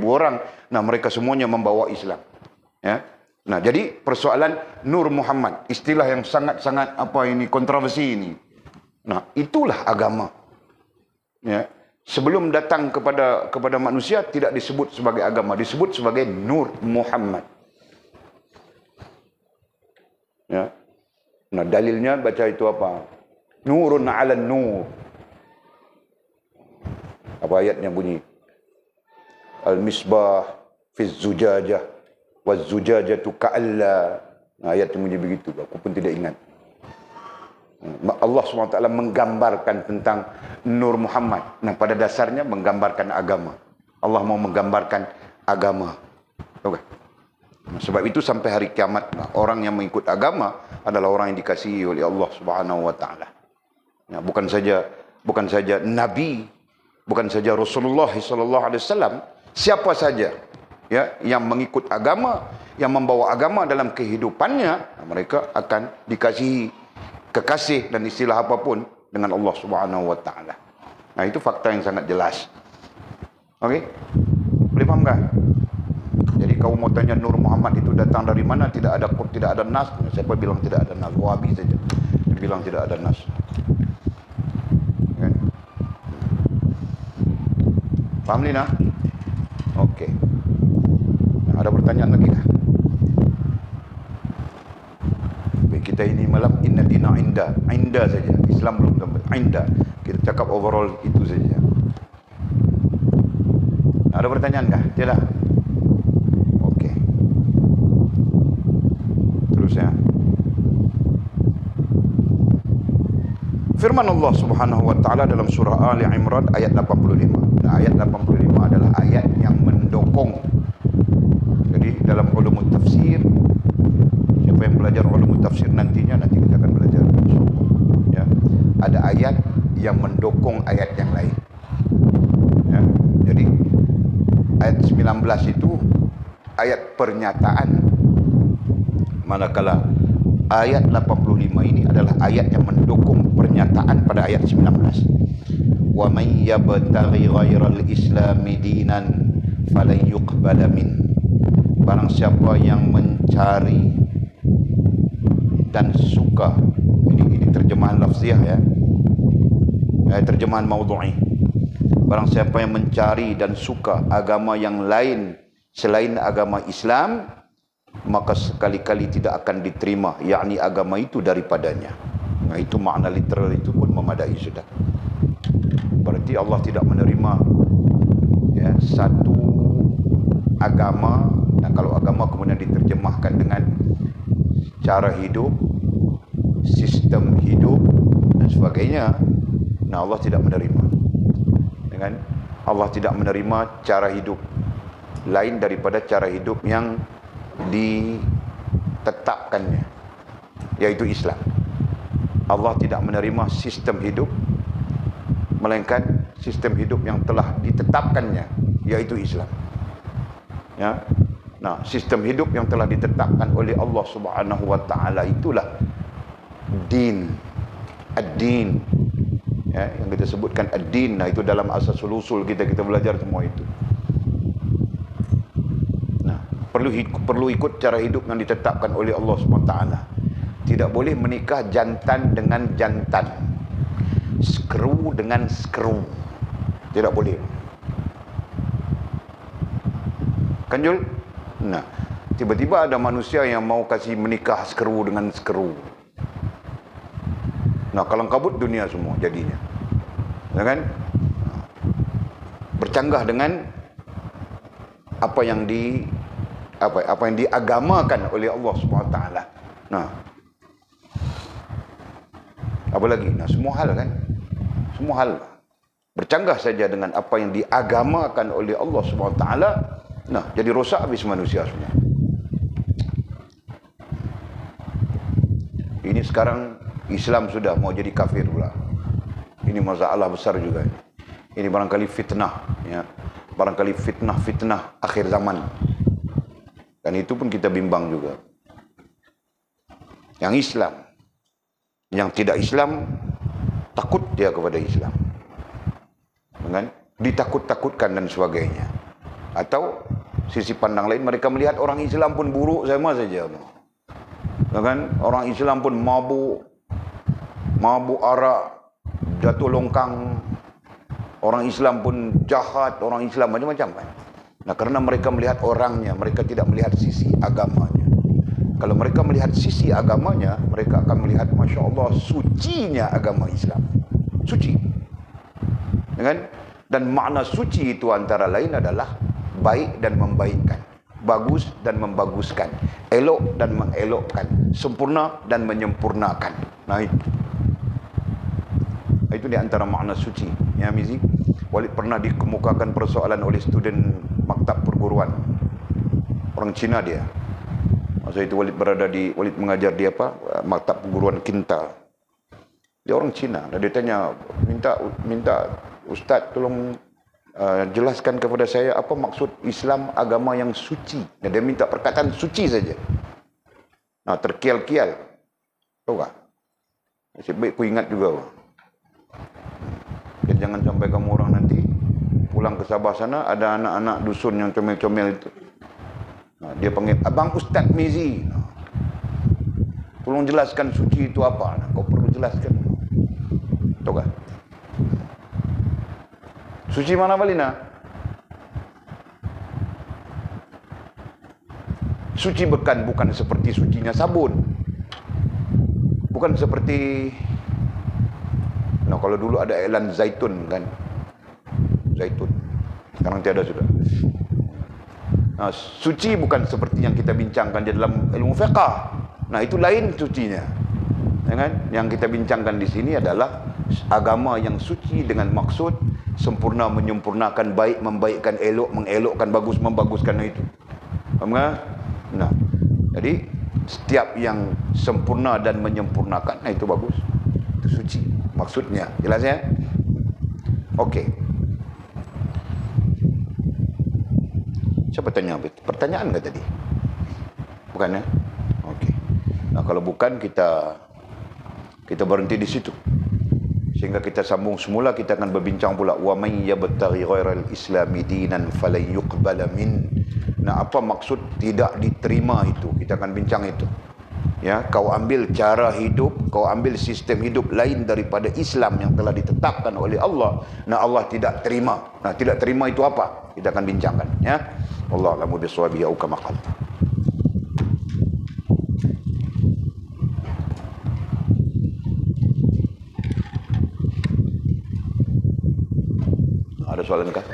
orang. Nah, mereka semuanya membawa Islam. Ya. Nah, jadi persoalan Nur Muhammad, istilah yang sangat-sangat kontroversi ini. Nah, itulah agama. Ya. Sebelum datang kepada manusia tidak disebut sebagai agama, disebut sebagai Nur Muhammad. Ya. Nah, dalilnya baca itu apa? Nurun 'alan nur. Apa ayatnya bunyi? Al-misbah fi zujajah wa zujajatu ka'alla. Nah, ayat yang bunyi begitu. Aku pun tidak ingat. Allah SWT menggambarkan tentang Nur Muhammad. Nah, pada dasarnya menggambarkan agama. Allah mau menggambarkan agama. Okay. Nah, sebab itu sampai hari kiamat, nah, orang yang mengikut agama adalah orang yang dikasihi oleh Allah SWT. Nah, bukan saja Nabi, bukan saja Rasulullah SAW, siapa saja ya yang mengikut agama, yang membawa agama dalam kehidupannya, mereka akan dikasihi kekasih dan istilah apapun dengan Allah Subhanahu Wa Taala. Nah, itu fakta yang sangat jelas. Okey, boleh faham kan? Jadi kau mau tanya Nur Muhammad itu datang dari mana? Tidak ada nas. Siapa bilang tidak ada nas? Wahabi saja dia bilang tidak ada nas. Okay. Faham Lina? Okey. Nah, ada pertanyaan lagi dah? Kita ini malam inna dina inda saja. Islam belum sampai inda. Kita cakap overall itu saja. Ada pertanyaan kah? Tidak. Okey. Terus ya. Firman Allah Subhanahu wa taala dalam surah Ali Imran ayat 85. Nah, ayat 85 adalah ayat yang mendukung. Jadi dalam ulumul tafsir, siapa yang belajar ulumul tafsir nanti kita akan belajar, ya, ada ayat yang mendukung ayat yang lain, ya. Jadi ayat 19 itu ayat pernyataan, manakala ayat 85 ini adalah ayat yang mendukung pernyataan pada ayat 19. Wa may yabtaghi ghairal islami dinan falan yuqbala min. Barang siapa yang mencari dan suka, ini terjemahan lafziah, ya, terjemahan maudhu'i. Barang siapa yang mencari dan suka agama yang lain selain agama Islam, maka sekali-kali tidak akan diterima, yakni agama itu daripadanya. Nah, itu makna literal itu pun memadai sudah. Berarti Allah tidak menerima, ya, satu agama. Dan kalau agama kemudian diterjemahkan dengan cara hidup, sistem hidup dan sebagainya, nah Allah tidak menerima. Dengan Allah tidak menerima cara hidup lain daripada cara hidup yang ditetapkannya, yaitu Islam. Allah tidak menerima sistem hidup melainkan sistem hidup yang telah ditetapkannya, yaitu Islam, ya. Nah, sistem hidup yang telah ditetapkan oleh Allah Subhanahu wa taala itulah din, ad-din, ya, yang kita sebutkan ad-din. Nah, itu dalam asasul usul kita belajar semua itu. Nah, perlu ikut cara hidup yang ditetapkan oleh Allah Subhanahu wa taala. Tidak boleh menikah jantan dengan jantan, skru dengan skru, tidak boleh. Kan Jul? Nah, tiba-tiba ada manusia yang mau kasih menikah skru dengan skru. Nah, kalang kabut dunia semua jadinya, ya kan? Bercanggah dengan apa yang diagamakan oleh Allah Subhanahu wa taala. Nah, apa lagi? Nah, semua hal kan? Semua hal bercanggah saja dengan apa yang diagamakan oleh Allah Subhanahu wa taala. Nah, jadi rosak habis manusia semua. Ini sekarang Islam sudah mau jadi kafir pula. Ini masalah besar juga. Ini barangkali fitnah, ya. Barangkali fitnah akhir zaman. Dan itu pun kita bimbang juga. Yang Islam, yang tidak Islam, takut dia kepada Islam, dengan ditakut-takutkan dan sebagainya. Atau sisi pandang lain, mereka melihat orang Islam pun buruk sama saja, kan? Orang Islam pun mabuk arak, jatuh longkang. Orang Islam pun jahat, orang Islam macam-macam kan. Nah, karena mereka melihat orangnya, mereka tidak melihat sisi agamanya. Kalau mereka melihat sisi agamanya, mereka akan melihat, Masya Allah, sucinya agama Islam. Suci, kan? Dan makna suci itu antara lain adalah baik dan membaikkan, bagus dan membaguskan, elok dan mengelokkan, sempurna dan menyempurnakan. Nah, itu di antara makna suci. Ya, Mizi, Walid pernah dikemukakan persoalan oleh student maktab perguruan, orang Cina dia. Masa itu Walid mengajar di maktab perguruan Kinta. Dia orang Cina. Dan dia tanya, minta Ustaz tolong jelaskan kepada saya apa maksud Islam agama yang suci. Dan dia minta perkataan suci saja. Nah, terkial-kial. Tahu tak? Nasib baik ku ingat juga. Dan jangan sampai kamu orang nanti pulang ke Sabah sana, ada anak-anak dusun yang comel-comel itu. Nah, dia panggil, Abang Ustaz Mizi. Nah, tolong jelaskan suci itu apa. Nah, kau perlu jelaskan. Tahu tak? Suci mana Balina? Suci bukan seperti sucinya sabun. Bukan seperti, nah, kalau dulu ada iklan zaitun kan. Zaitun. Sekarang tiada sudah. Nah, suci bukan seperti yang kita bincangkan di dalam ilmu fiqh. Nah, itu lain sucinya. kan? Yang kita bincangkan di sini adalah agama yang suci dengan maksud sempurna menyempurnakan, baik membaikkan, elok mengelokkan, bagus membaguskan itu. Faham tak? Nah, jadi setiap yang sempurna dan menyempurnakan, itu bagus. Itu suci maksudnya. Jelas ya? Okey. Siapa tanya apa? Pertanyaan ke tadi? Bukan ya? Okey. Nah, kalau bukan kita berhenti di situ. Sehingga kita sambung semula, kita akan berbincang pula wa may yabtaghi ghairal islami dinan falan yuqbala min. Nah, apa maksud tidak diterima itu? Kita akan bincang itu. Ya, kau ambil cara hidup, kau ambil sistem hidup lain daripada Islam yang telah ditetapkan oleh Allah. Nah, Allah tidak terima. Nah, tidak terima itu apa? Kita akan bincangkan, ya. Allah a'lamu bishawabi au kama qala. Ada soalan kah?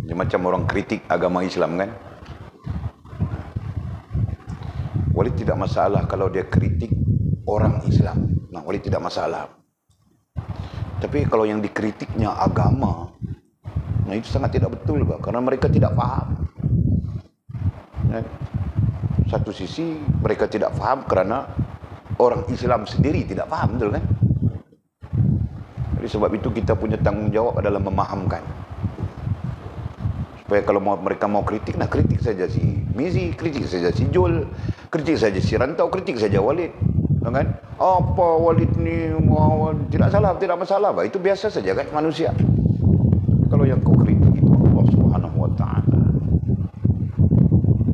Dia macam orang kritik agama Islam kan? Walid tidak masalah kalau dia kritik orang Islam. Nah, walid tidak masalah. Tapi kalau yang dikritiknya agama, nah itu sangat tidak betul, Pak, karena mereka tidak paham. Satu sisi mereka tidak faham kerana orang Islam sendiri tidak faham, betul kan? Jadi sebab itu kita punya tanggungjawab adalah memahamkan. Supaya kalau mereka mau kritik, nah kritik saja si Mizi, kritik saja si Jul, kritik saja si Rantau, kritik saja Walid. Kan? Apa Walid ni tidak salah, tidak masalah, Pak. Itu biasa saja kan manusia. Kalau yang kau kritik itu Allah Subhanahu wa taala.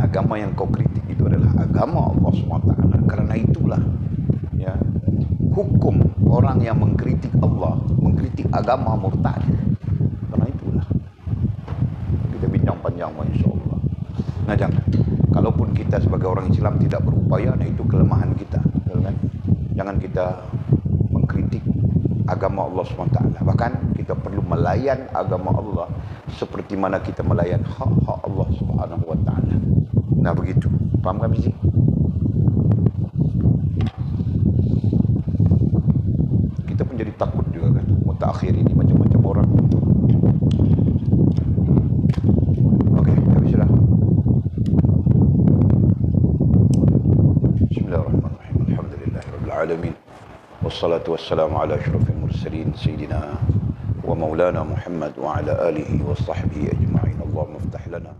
Agama yang kau kritik itu adalah agama Allah SWT. Karena itulah ya, hukum orang yang mengkritik Allah, mengkritik agama, murtad. Karena itulah kita bincang panjang, insyaAllah. Nah, jangan, kalaupun kita sebagai orang Islam tidak berupaya, nah itu kelemahan kita, kan? Jangan kita mengkritik agama Allah SWT. Bahkan kita perlu melayan agama Allah seperti mana kita melayan hak-hak Allah Subhanahu wa taala. Nah, begitu. Faham kan, Mizi? Kita pun jadi takut juga kan. Mutakhir ini macam-macam orang. Okey, habis sudah. Bismillahirrahmanirrahim. Alhamdulillahirabbil alamin. Wassalatu wassalamu ala asyrafil mursalin sayyidina wa maulana Muhammad wa ala alihi wa sahbihi ajma'in. Allahumma iftah lana